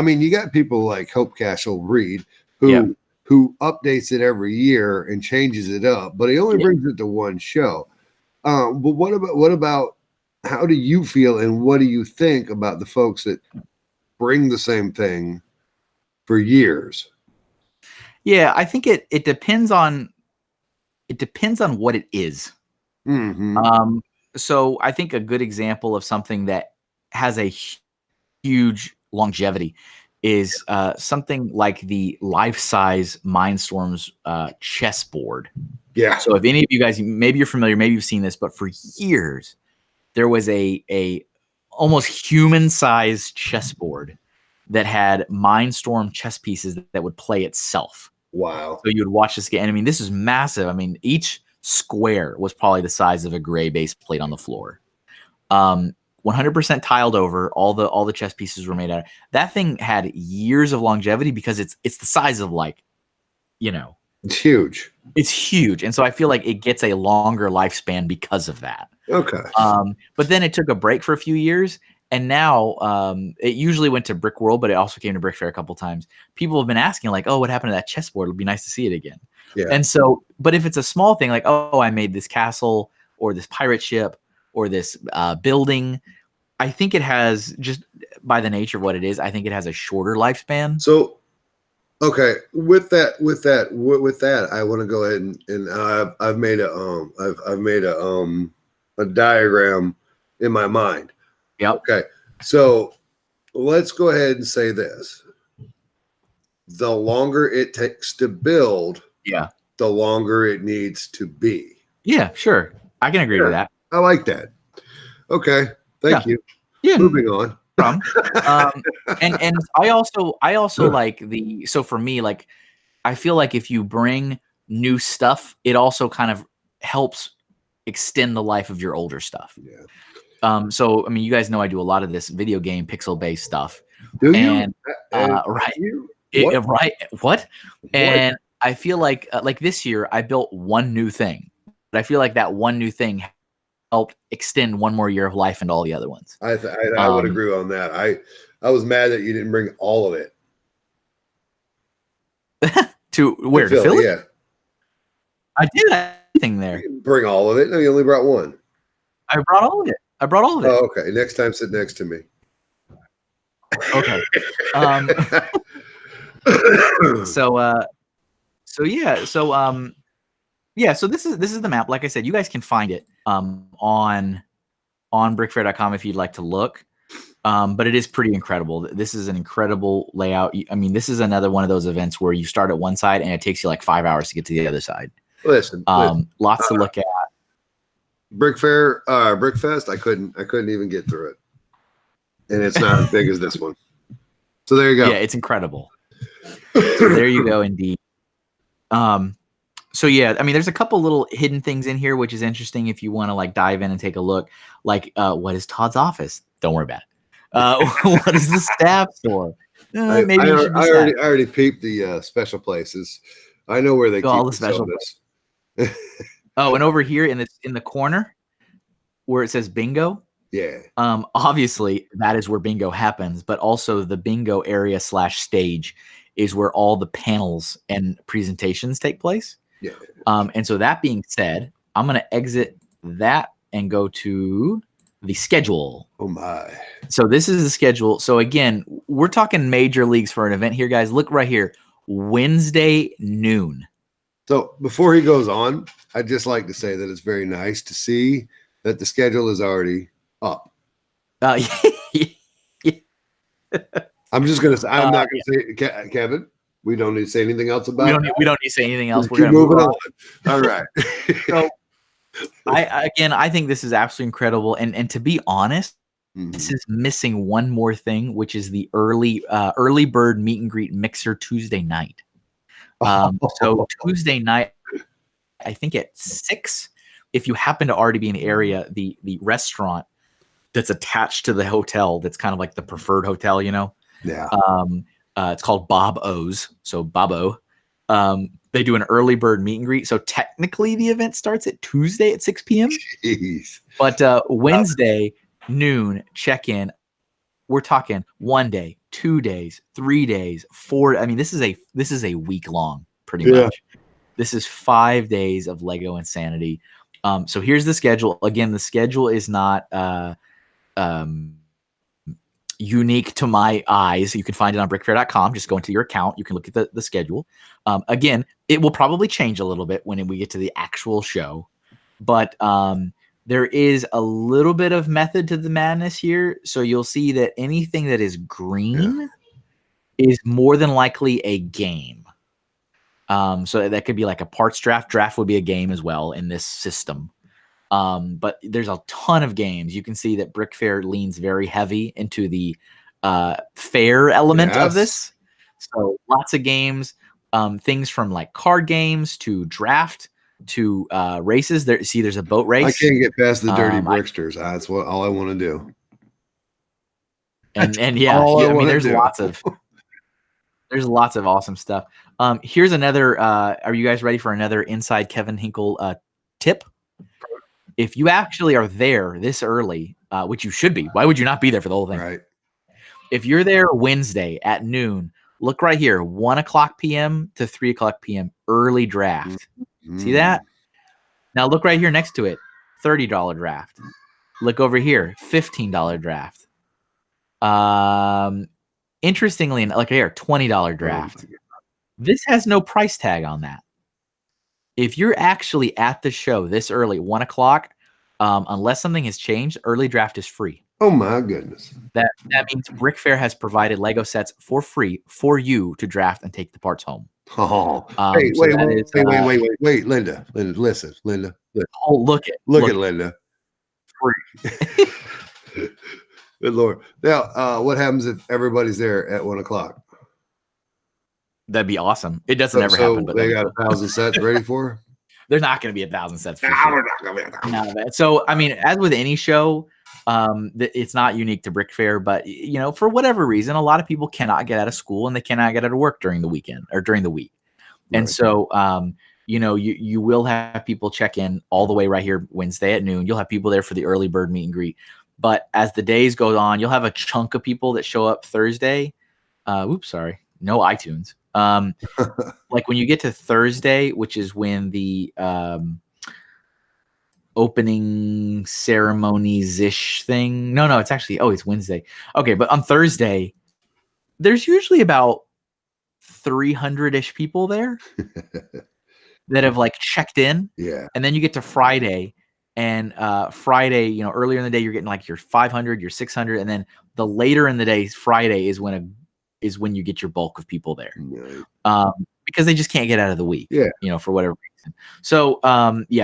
mean, you got people like Hope Castle Reed who updates it every year and changes it up, but he only brings it to one show. But what about how do you feel and what do you think about the folks that bring the same thing for years? Yeah, I think it depends on. It depends on what it is. Mm-hmm. So I think a good example of something that has a huge longevity is something like the life-size Mindstorms chessboard. Yeah. So if any of you guys, maybe you're familiar, maybe you've seen this, but for years there was a almost human-sized chessboard that had Mindstorm chess pieces that would play itself. Wow. So you would watch this game. And I mean, this is massive. I mean, each square was probably the size of a gray base plate on the floor. 100% tiled over. All the chess pieces were made out of that thing. Had years of longevity because it's the size of, like, you know, it's huge. It's huge. And so I feel like it gets a longer lifespan because of that. Okay. But then it took a break for a few years. And now it usually went to Brick World, but it also came to Brick Fair a couple times. People have been asking, like, oh, what happened to that chessboard? It'll be nice to see it again. Yeah. And so, but if it's a small thing, like, oh, I made this castle or this pirate ship or this building, I think it has, just by the nature of what it is, I think it has a shorter lifespan. So, okay, with that, I want to go ahead and I've made a diagram in my mind. Yep. Okay, so let's go ahead and say this: the longer it takes to build, the longer it needs to be. Yeah, sure, I can agree with that. I like that. Okay, thank you. Yeah, moving on. And I also like so for me, like, I feel like if you bring new stuff, it also kind of helps extend the life of your older stuff. Yeah. So I mean, you guys know I do a lot of this video game pixel based stuff. Do you? And right. What? Right. What? And I feel like this year I built one new thing, but I feel like that one new thing helped extend one more year of life into all the other ones. I would agree on that. I was mad that you didn't bring all of it. To where? To Philly? Yeah. I did everything there. You didn't bring all of it. No, you only brought one. I brought all of it. Oh, okay. Next time, sit next to me. Okay. So this is the map. Like I said, you guys can find it on brickfair.com if you'd like to look. But it is pretty incredible. This is an incredible layout. I mean, this is another one of those events where you start at one side and it takes you like 5 hours to get to the other side. Listen, lots to look at. Brick Fair, Brickfest, I couldn't even get through it. And it's not as big as this one. So there you go. Yeah, it's incredible. So there you go, indeed. So yeah, I mean, there's a couple little hidden things in here, which is interesting if you want to like dive in and take a look. Like, what is Todd's office? Don't worry about it. What is the staff store? I already peeped the special places. I know where they keep all the special places. Oh, and over here in the corner where it says bingo. Yeah. Obviously that is where bingo happens, but also the bingo area / stage is where all the panels and presentations take place. Yeah. And so that being said, I'm going to exit that and go to the schedule. Oh my. So this is the schedule. So again, we're talking major leagues for an event here, guys. Look right here. Wednesday noon. So before he goes on, I'd just like to say that it's very nice to see that the schedule is already up. Yeah. I'm just gonna say, I'm not gonna say, Kevin, we don't need to say anything else about it. We don't need to say anything else. We're gonna move on. All right. So I think this is absolutely incredible. And to be honest, this is missing one more thing, which is the early bird meet and greet mixer Tuesday night. So Tuesday night, I think at 6, if you happen to already be in the area, the restaurant that's attached to the hotel, that's kind of like the preferred hotel, you know? Yeah. It's called Bob O's. So Bobo. They do an early bird meet and greet. So technically the event starts at Tuesday at 6 p.m. Jeez. But Wednesday noon check-in. We're talking 1 day, 2 days, 3 days, 4. I mean, this is a week long, pretty much. This is 5 days of Lego insanity. So here's the schedule. Again, the schedule is not unique to my eyes. You can find it on brickfair.com. Just go into your account. You can look at the schedule. Again, it will probably change a little bit when we get to the actual show. But there is a little bit of method to the madness here. So you'll see that anything that is green is more than likely a game. So that could be like a parts draft. Draft would be a game as well in this system. But there's a ton of games. You can see that Brick Fair leans very heavy into the fair element of this. So lots of games, things from like card games to draft to races. There's a boat race. I can't get past the dirty bricksters. That's all I want to do. And yeah, I mean, there's lots of awesome stuff. Here's another. Are you guys ready for another inside Kevin Hinkle tip? If you actually are there this early, which you should be, why would you not be there for the whole thing? Right. If you're there Wednesday at noon, look right here, 1:00 p.m. to 3:00 p.m. early draft. See that? Now look right here next to it, $30 draft. Look over here, $15 draft. Interestingly, like here, $20 draft. This has no price tag on that. If you're actually at the show this early, 1:00, unless something has changed, early draft is free. Oh my goodness. That means Brick Fair has provided Lego sets for free for you to draft and take the parts home. Oh, wait, Linda, listen. Oh, look at Linda. Free. Good Lord. Now, what happens if everybody's there at 1:00? That'd be awesome. It doesn't ever happen, but they got 1,000 sets ready for her? There's not going to be 1,000 sets. For sure. So, I mean, as with any show, it's not unique to Brick Fair, but for whatever reason, a lot of people cannot get out of school and they cannot get out of work during the weekend or during the week. Right. And so, you will have people check in all the way right here Wednesday at noon. You'll have people there for the early bird meet and greet. But as the days go on, you'll have a chunk of people that show up Thursday. No iTunes. Like when you get to Thursday, which is when the opening ceremonies-ish thing. No, it's actually, it's Wednesday. Okay, but on Thursday, there's usually about 300-ish people there that have like checked in. Yeah. And then you get to Friday, and Friday, earlier in the day, you're getting like your 500, your 600, and then the later in the day, Friday is when you get your bulk of people there. Right. Because they just can't get out of the week. Yeah. For whatever reason. So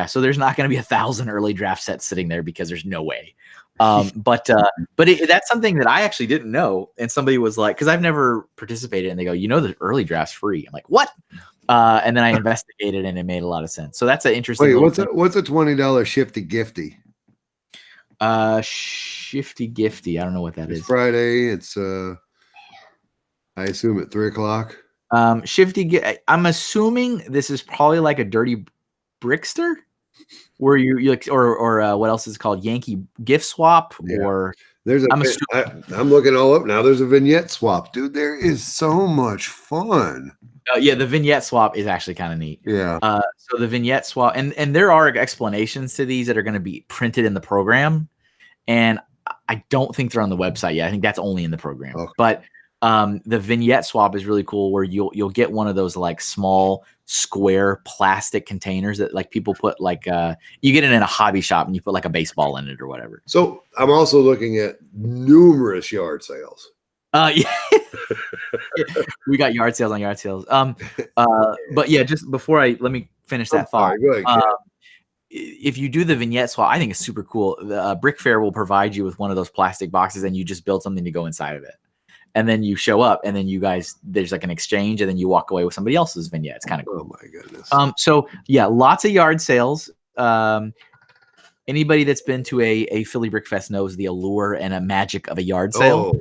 so there's not going to be 1,000 early draft sets sitting there because there's no way. But that's something that I actually didn't know. And somebody was like, because I've never participated, and they go, the early draft's free. I'm like, what? And then I investigated, and it made a lot of sense. So that's an interesting. Wait, what's a $20 shifty gifty? Shifty gifty. I don't know what that is. Friday. It's I assume at 3:00. I'm assuming this is probably like a dirty brickster, where you like, or what else is it called, Yankee gift swap, or I'm looking all up now. There's a vignette swap, dude. There is so much fun. The vignette swap is actually kind of neat. Yeah. So the vignette swap, and there are explanations to these that are going to be printed in the program, and I don't think they're on the website yet. I think that's only in the program. Okay. But the vignette swap is really cool, where you'll get one of those like small square plastic containers that like people put like you get it in a hobby shop and you put like a baseball in it or whatever. So I'm also looking at numerous yard sales. Yeah. We got yard sales on yard sales. But yeah, just before let me finish that thought. Go ahead, if you do the vignette swap, I think it's super cool. The Brick Fair will provide you with one of those plastic boxes, and you just build something to go inside of it. And then you show up, and then you guys, there's like an exchange, and then you walk away with somebody else's vignette. It's kind of cool. Oh my goodness. So yeah, lots of yard sales. Anybody that's been to a Philly Brick Fest knows the allure and a magic of a yard sale.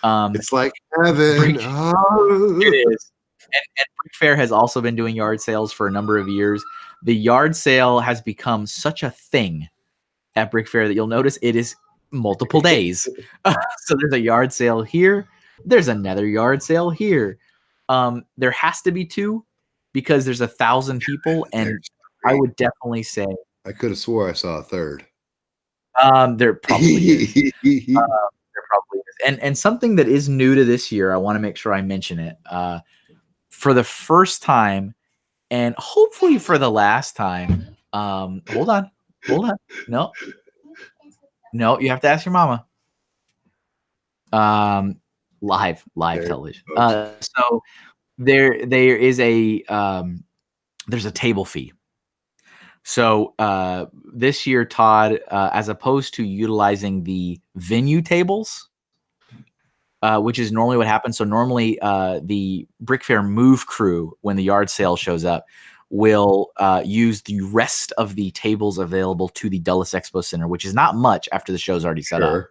It's like heaven. It is. And Brick Fair has also been doing yard sales for a number of years. The yard sale has become such a thing at Brick Fair that you'll notice it is multiple days. So there's a yard sale here. There's another yard sale here. There has to be two because there's 1,000 people, and I would definitely say I could have swore I saw a third. There probably is. There probably is. And something that is new to this year, I want to make sure I mention it. For the first time, and hopefully for the last time. Hold on. No, you have to ask your mama. live Okay. television. Okay. So there is a there's a table fee. So this year, Todd, as opposed to utilizing the venue tables, which is normally what happens. So normally the Brick Fair move crew, when the yard sale shows up, will use the rest of the tables available to the Dulles Expo Center, which is not much after the show's already set up.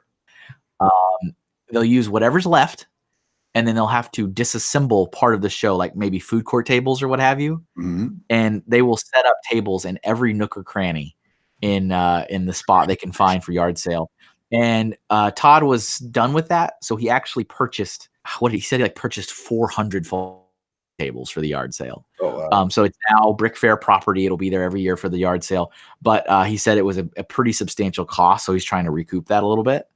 They'll use whatever's left, and then they'll have to disassemble part of the show, like maybe food court tables or what have you. Mhm. And they will set up tables in every nook or cranny in the spot they can find for yard sale. And Todd was done with that, so he actually purchased what he said. He purchased 400 fall tables for the yard sale. Oh, wow. So it's now Brick Fair property. It'll be there every year for the yard sale. But he said it was a pretty substantial cost, so he's trying to recoup that a little bit.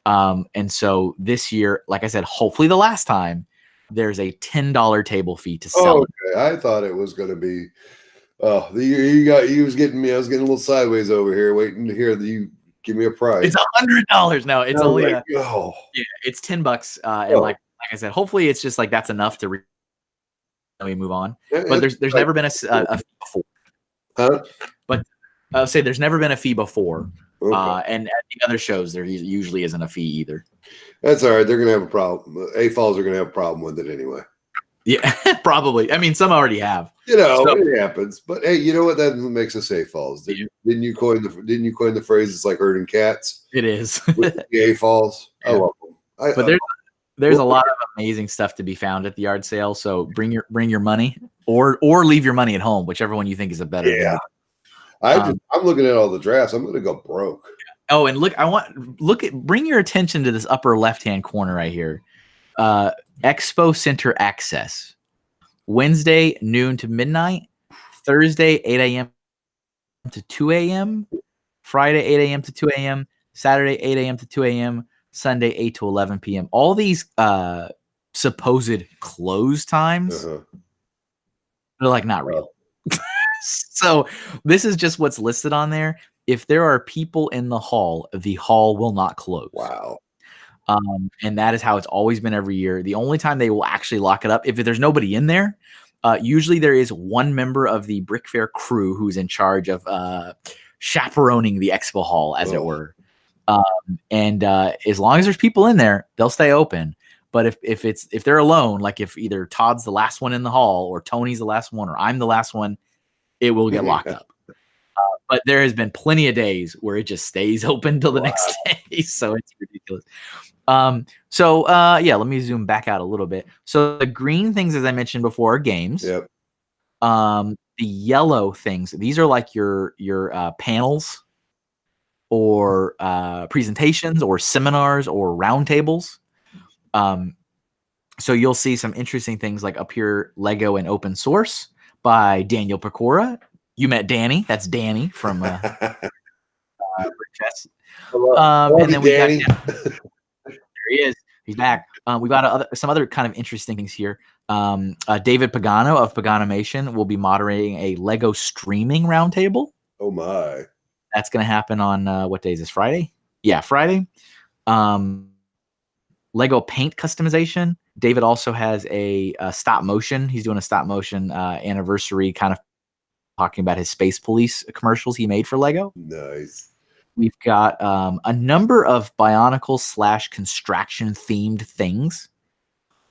And so this year, like I said, hopefully the last time, there's a $10 table fee to sell it. Okay. I thought it was going to be. Oh, you was getting me. I was getting a little sideways over here, waiting to hear that you give me a price. It's $100. No, it's only oh. Yeah, it's $10. And like I said, hopefully it's just like that's enough to we move on. But there's never been a fee before. Huh? But I'll say there's never been a fee before. Okay. And at the other shows, there usually isn't a fee either. That's all right. They're going to have a problem. A-Falls are going to have a problem with it anyway. Yeah, probably. I mean, some already have. It happens. But hey, you know what? That makes us A-Falls. Didn't you coin the phrase? It's like herding cats. It is. With the A-Falls. Yeah. I love them. But there's a lot of amazing stuff to be found at the yard sale. So bring your money, or leave your money at home, whichever one you think is a better. Yeah. I'm looking at all the drafts. I'm going to go broke. Oh, and bring your attention to this upper left-hand corner right here. Expo Center access. Wednesday, noon to midnight. Thursday, 8 a.m. to 2 a.m. Friday, 8 a.m. to 2 a.m. Saturday, 8 a.m. to 2 a.m. Sunday, 8 to 11 p.m. All these supposed close times, they're like not real. So this is just what's listed on there. If there are people in the hall will not close. Wow. And that is how it's always been every year. The only time they will actually lock it up, if there's nobody in there, usually there is one member of the Brick Fair crew who's in charge of chaperoning the expo hall, as it were. And as long as there's people in there, they'll stay open. But if they're alone, like if either Todd's the last one in the hall, or Tony's the last one, or I'm the last one, it will get locked up. But there has been plenty of days where it just stays open till the next day. So it's ridiculous. Let me zoom back out a little bit. So the green things, as I mentioned before, are games. Yep. The yellow things, these are like your panels or presentations or seminars or roundtables. So you'll see some interesting things like up here, Lego and Open Source by Daniel Pecora. You met Danny. That's Danny from Brick Fest. And then we got there he is. He's back. We've got some other kind of interesting things here. David Pagano of Paganimation will be moderating a Lego streaming roundtable. Oh my! That's going to happen on what day is this? Friday? Yeah, Friday. Lego paint customization. David also has a stop motion. He's doing a stop motion anniversary, kind of talking about his Space Police commercials he made for Lego. Nice. We've got a number of Bionicle / construction themed things.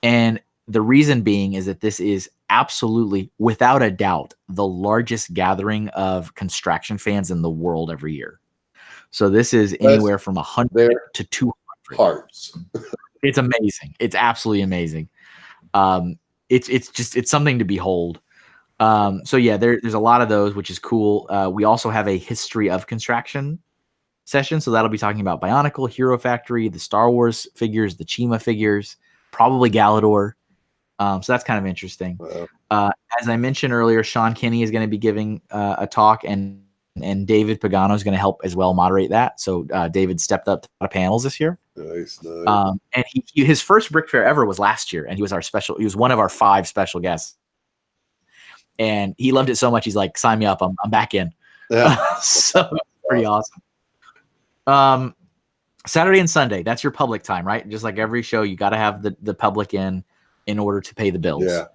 And the reason being is that this is absolutely, without a doubt, the largest gathering of construction fans in the world every year. So this is anywhere from 100 to 200 hearts. It's amazing. It's absolutely amazing. It's something to behold. So yeah, there's a lot of those, which is cool. We also have a history of construction session. So that'll be talking about Bionicle, Hero Factory, the Star Wars figures, the Chima figures, probably Galador. So that's kind of interesting. Wow. As I mentioned earlier, Sean Kinney is going to be giving a talk, and David Pagano is going to help as well moderate that. So David stepped up to a lot of panels this year. Nice. And his first Brick Fair ever was last year, and he was one of our 5 special guests. And he loved it so much, he's like, sign me up. I'm back in. Yeah. So pretty awesome. Saturday and Sunday, that's your public time, right? Just like every show, you got to have the public in order to pay the bills. Yeah.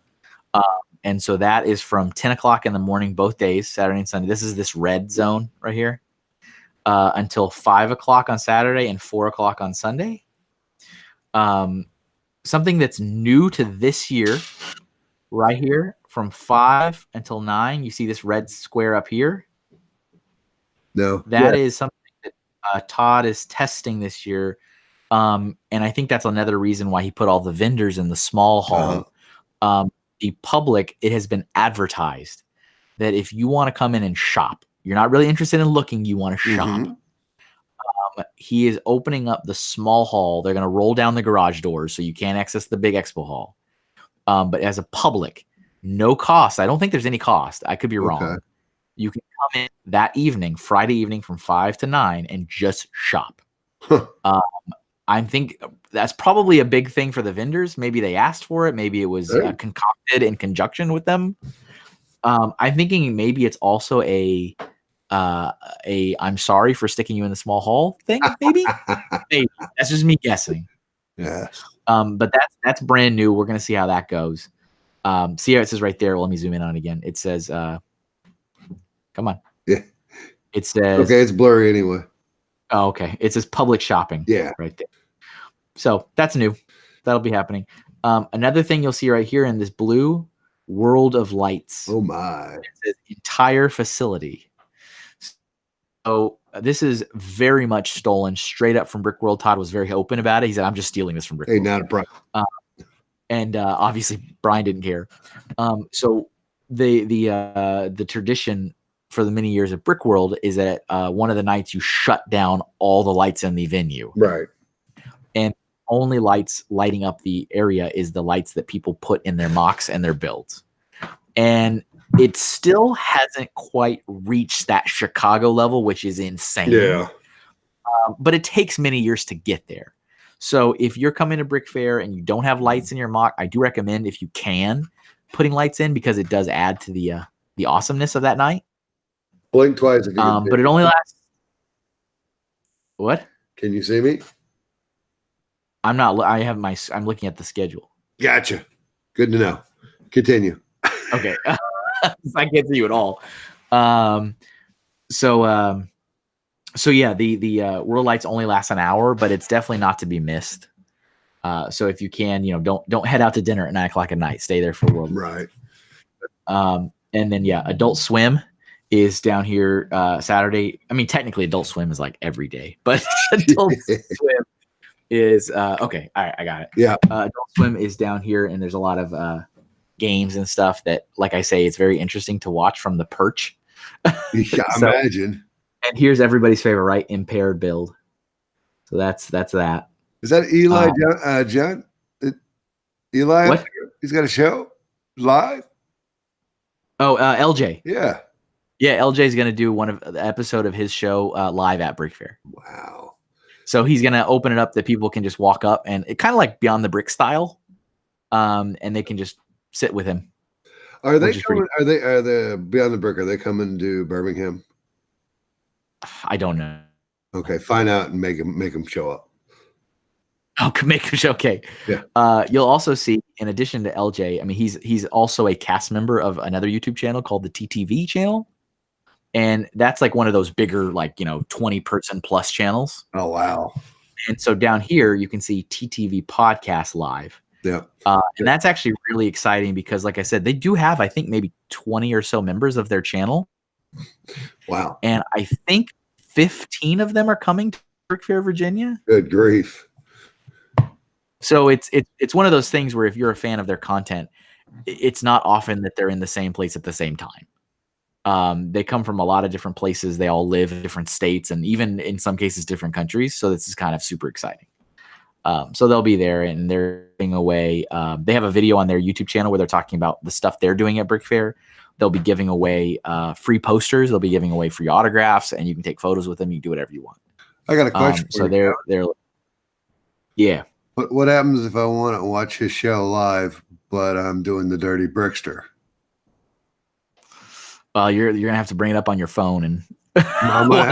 And so that is from 10 o'clock in the morning, both days, Saturday and Sunday. This is this red zone right here, until 5 o'clock on Saturday and 4 o'clock on Sunday. Something that's new to this year, right here, from 5 until 9, you see this red square up here? No. That is something that Todd is testing this year. And I think that's another reason why he put all the vendors in the small hall. The public, it has been advertised that if you want to come in and shop, you're not really interested in looking, you want to shop. He is opening up the small hall. They're going to roll down the garage doors so you can't access the big expo hall. But as a public, no cost. I don't think there's any cost. I could be wrong. You can come in that evening, Friday evening from 5 to 9 and just shop. I think that's probably a big thing for the vendors. Maybe they asked for it. Maybe it was concocted in conjunction with them. I'm thinking maybe it's also a I'm sorry for sticking you in the small hall thing. Maybe, maybe that's just me guessing. Yeah. But that's brand new. We're gonna see how that goes. See how it says right there. Let me zoom in on it again. It says, "Come on." Yeah. It says, "Okay, it's blurry anyway." Oh, okay. It says public shopping. Yeah. Right there. So that's new. That'll be happening. Another thing you'll see right here in this blue, World of Lights. Oh my. It says entire facility. So this is very much stolen straight up from Brick World. Todd was very open about it. He said, "I'm just stealing this from Brick World." Not a problem. And obviously Brian didn't care. So the tradition for the many years of Brick World is that one of the nights you shut down all the lights in the venue. Right. And only lights lighting up the area is the lights that people put in their mocks and their builds. And it still hasn't quite reached that Chicago level, which is insane. Yeah. But it takes many years to get there. So if you're coming to Brick Fair and you don't have lights in your mock, I do recommend, if you can, putting lights in, because it does add to the awesomeness of that night. Blink twice. But it only lasts. What? Can you see me? I'm not. I'm looking at the schedule. Gotcha. Good to know. Continue. Okay. I can't see you at all. So yeah, the World Lights only last an hour, but it's definitely not to be missed. So if you can, don't head out to dinner at 9 o'clock at night. Stay there for World. Right. And then Adult Swim is down here Saturday. I mean, technically Adult Swim is like every day, but Adult Swim is okay. All right, I got it. Yeah. Adult Swim is down here, and there's a lot of games and stuff that, like I say, it's very interesting to watch from the perch. Yeah, imagine. And here's everybody's favorite, right? Impaired build. So that's that. Is that Eli John? Eli? What? He's got a show live? Oh, LJ. Yeah. Yeah, LJ is going to do one of the episode of his show live at Brick Fair. Wow. So he's going to open it up that people can just walk up, and it kind of like Beyond the Brick style. And they can just sit with him. Are they coming? Are they Beyond the Brick? Are they coming to Birmingham? I don't know. Okay, find out and make them show up. Oh, make him show. Okay. Yeah. You'll also see, in addition to LJ, I mean, he's also a cast member of another YouTube channel called the TTV channel, and that's like one of those bigger, 20-person plus channels. Oh wow. And so down here you can see TTV Podcast Live. Yeah. And that's actually really exciting because, like I said, they do have, I think, maybe 20 or so members of their channel. Wow. And I think 15 of them are coming to Brick Fair, Virginia. Good grief. So it's one of those things where if you're a fan of their content, it's not often that they're in the same place at the same time. They come from a lot of different places. They all live in different states, and even in some cases different countries. So this is kind of super exciting. So they'll be there, and they're giving away. They have a video on their YouTube channel where they're talking about the stuff they're doing at Brick Fair. They'll be giving away free posters. They'll be giving away free autographs, and you can take photos with them. You can do whatever you want. I got a question. So they're yeah. What happens if I want to watch his show live, but I'm doing the Dirty Brickster? Well, you're gonna have to bring it up on your phone and I'm gonna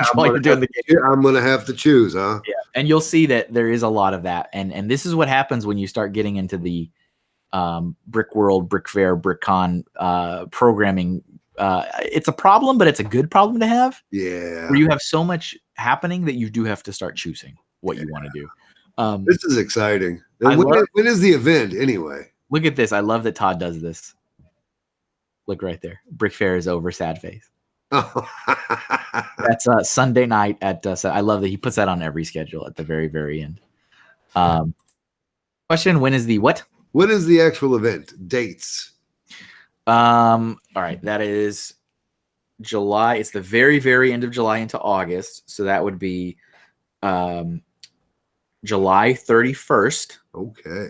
have to choose, huh? Yeah. And you'll see that there is a lot of that. And this is what happens when you start getting into the Brick World, Brick Fair, BrickCon programming. It's a problem, but it's a good problem to have. Yeah. Where you have so much happening that you do have to start choosing what you want to do. This is exciting. When is the event anyway? Look at this. I love that Todd does this. Look right there. Brick Fair is over. Sad face. Oh. That's Sunday night at. I love that he puts that on every schedule at the very, very end. Question: when is the what? What is the actual event? Dates. All right, that is July. It's the very, very end of July into August. So that would be July 31st. Okay.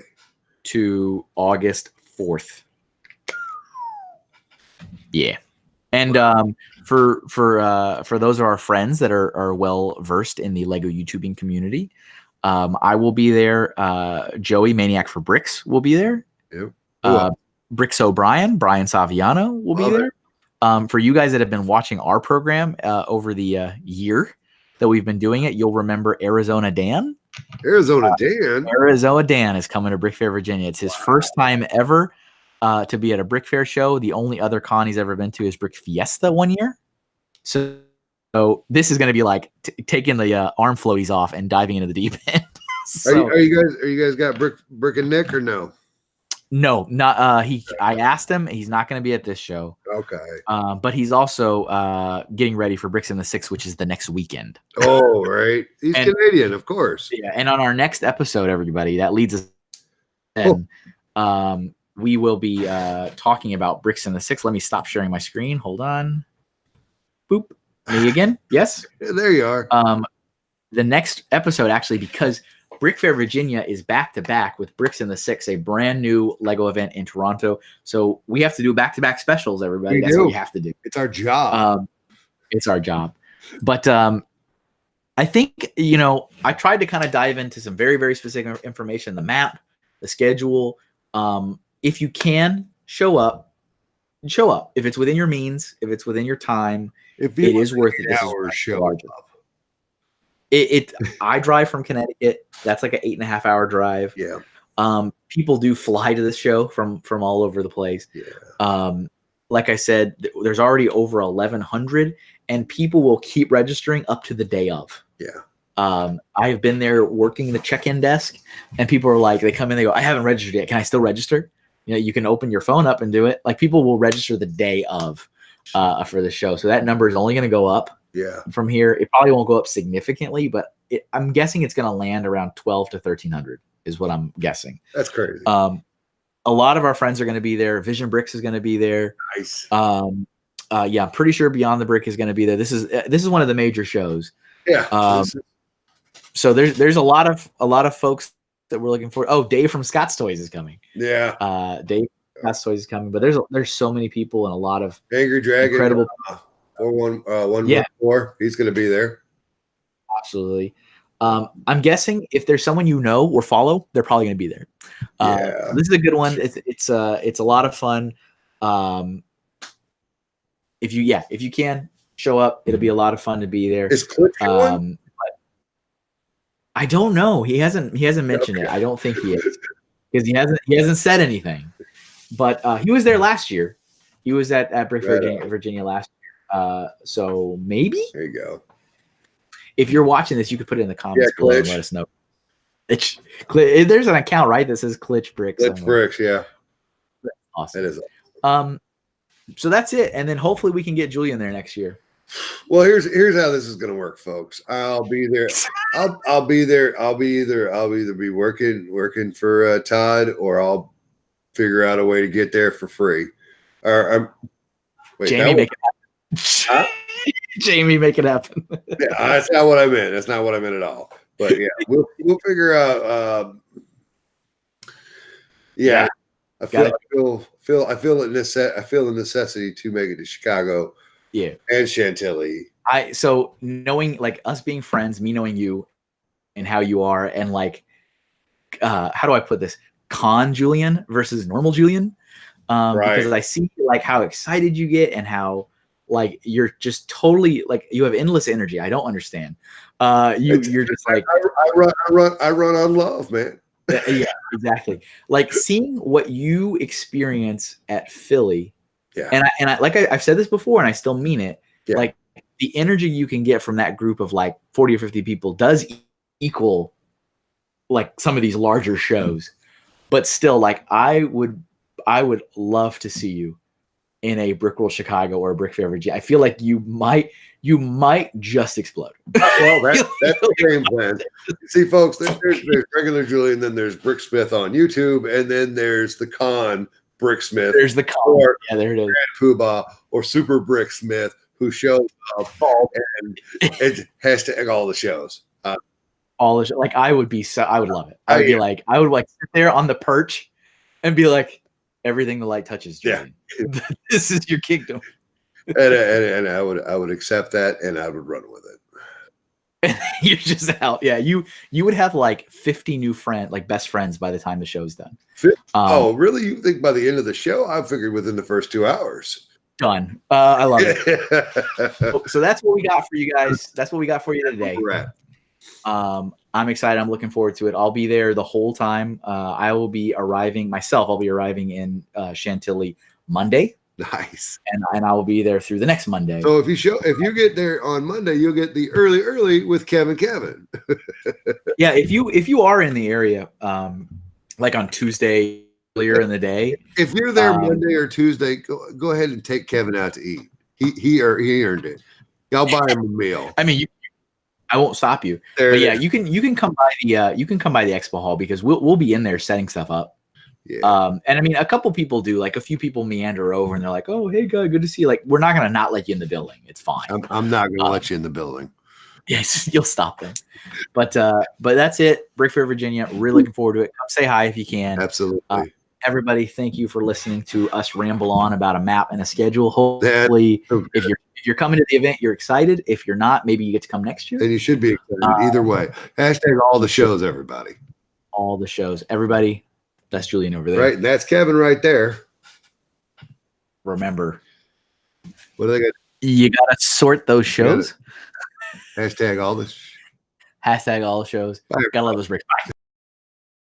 To August 4th. Yeah. And for those of our friends that are well versed in the Lego YouTubing community, I will be there. Joey Maniac for Bricks will be there. Yep. Bricks O'Brien, Brian Saviano will be there. For you guys that have been watching our program over the year that we've been doing it, you'll remember Arizona Dan. Arizona Dan is coming to Brick Fair, Virginia. It's his first time ever to be at a Brick Fair show. The only other con he's ever been to is Brick Fiesta one year. So this is going to be like taking the arm floaties off and diving into the deep end. So, are you guys got Brick and Nick or no? No, not I asked him. He's not going to be at this show. Okay. But he's also getting ready for Bricks in the Six, which is the next weekend. Oh, right. He's Canadian, of course. Yeah. And on our next episode, everybody, that leads us. And we will be talking about Bricks in the Six. Let me stop sharing my screen. Hold on. Boop. Me again. Yes. Yeah, there you are. The next episode, actually, because Brick Fair Virginia is back to back with Bricks in the Six, a brand new Lego event in Toronto. So we have to do back-to-back specials, everybody. That's what we have to do. It's our job. It's our job. But I think, I tried to kind of dive into some very, very specific information, the map, the schedule. If you can, show up. Show up. If it's within your means, if it's within your time, it is worth it. Hours show up. I drive from Connecticut. That's like an 8.5 hour drive. Yeah. People do fly to this show from all over the place. Yeah. Like I said, there's already over 1,100, and people will keep registering up to the day of. Yeah. I have been there working the check-in desk, and people are like, they come in, they go, I haven't registered yet. Can I still register? You can open your phone up and do it. Like, people will register the day of for the show. So that number is only going to go up. Yeah. From here, it probably won't go up significantly, but I'm guessing it's going to land around 1,200 to 1,300 is what I'm guessing. That's crazy. A lot of our friends are going to be there. Vision Bricks is going to be there. Nice. Yeah, I'm pretty sure Beyond the Brick is going to be there. This is one of the major shows. Yeah. So there's a lot of folks that we're looking for. Oh, Dave from Scott's Toys is coming. Yeah. Dave from Scott's Toys is coming, but there's so many people and a lot of Angry Dragon. Incredible. 114. He's going to be there. Absolutely. I'm guessing if there's someone or follow, they're probably going to be there. This is a good one. It's a lot of fun. If you can show up, it'll be a lot of fun to be there. Is Cliff one? I don't know. He hasn't mentioned it. I don't think he is, because he hasn't said anything. But he was there last year. He was at Brick Virginia last year. So maybe. There you go. If you're watching this, you could put it in the comments below and let us know. There's an account, right, that says Klitsch Bricks. Klitsch Bricks, yeah. That's awesome. It is. So that's it, and then hopefully we can get Julian there next year. Well, here's how this is going to work, folks. I'll be there. I'll be there. I'll either be working for Todd, or I'll figure out a way to get there for free. Jamie, make it happen. Huh? Jamie, make it happen. Yeah, that's not what I meant. That's not what I meant at all. But yeah, we'll figure out. Yeah, I feel the necessity to make it to Chicago. Yeah, and Chantilly. So knowing, like, us being friends, me knowing you and how you are, and like, how do I put this? Con Julian versus normal Julian. Right. Because I see like how excited you get and how like you're just totally like you have endless energy. I don't understand. You're just like I run on love, man. yeah, exactly. Like seeing what you experience at Philly, Yeah. and I like I've said this before, and I still mean it. Yeah. Like the energy you can get from that group of like 40 or 50 people does equal like some of these larger shows, but still, like I would love to see you in a Brickworld Chicago or a Brick Fair Virginia. I feel like you might just explode. Well, that's the game plan. See, folks, there's regular Julian, then there's Bricksmith on YouTube, and then there's the con Bricksmith. There's the con. Or yeah, there it is. Grand Poobah or Super Bricksmith who shows up and it has to egg all the shows. All the like I would love it. I would like sit there on the perch and be like, everything the light touches, Julian. Yeah. This is your kingdom. and I would accept that, and I would run with it. You're just out. Yeah, you would have like 50 new best friends by the time the show's done. Oh, really? You think by the end of the show? I figured within the first 2 hours. Done. I love it. So that's what we got for you guys. That's what we got for you today. Right. I'm excited. I'm looking forward to it. I'll be there the whole time. I will be arriving myself. I'll be arriving in Chantilly Monday. Nice. And I will be there through the next Monday. So if you get there on Monday, you'll get the early with Kevin. Yeah, if you are in the area, like on Tuesday earlier in the day. If you're there Monday or Tuesday, go ahead and take Kevin out to eat. He earned it. I'll buy him a meal. I mean, I won't stop you. But yeah, you can come by the expo hall because we'll be in there setting stuff up. Yeah. And I mean, a couple people do, like a few people meander over and they're like, "Oh, hey, guy, good to see you." Like, we're not gonna not let you in the building. It's fine. I'm not gonna let you in the building. Yes, you'll stop them. But that's it. Brick Fair, Virginia. Really looking forward to it. Come say hi if you can. Absolutely. Everybody, thank you for listening to us ramble on about a map and a schedule. Hopefully, if you're coming to the event, you're excited. If you're not, maybe you get to come next year. And you should be excited either way. Hashtag all the shows, everybody. All the shows, everybody. That's Julian over there. Right, and that's Kevin right there. Remember, what do they got? You gotta sort those shows. Hashtag all this. Hashtag all the shows. Bye. Gotta love those bricks. Bye.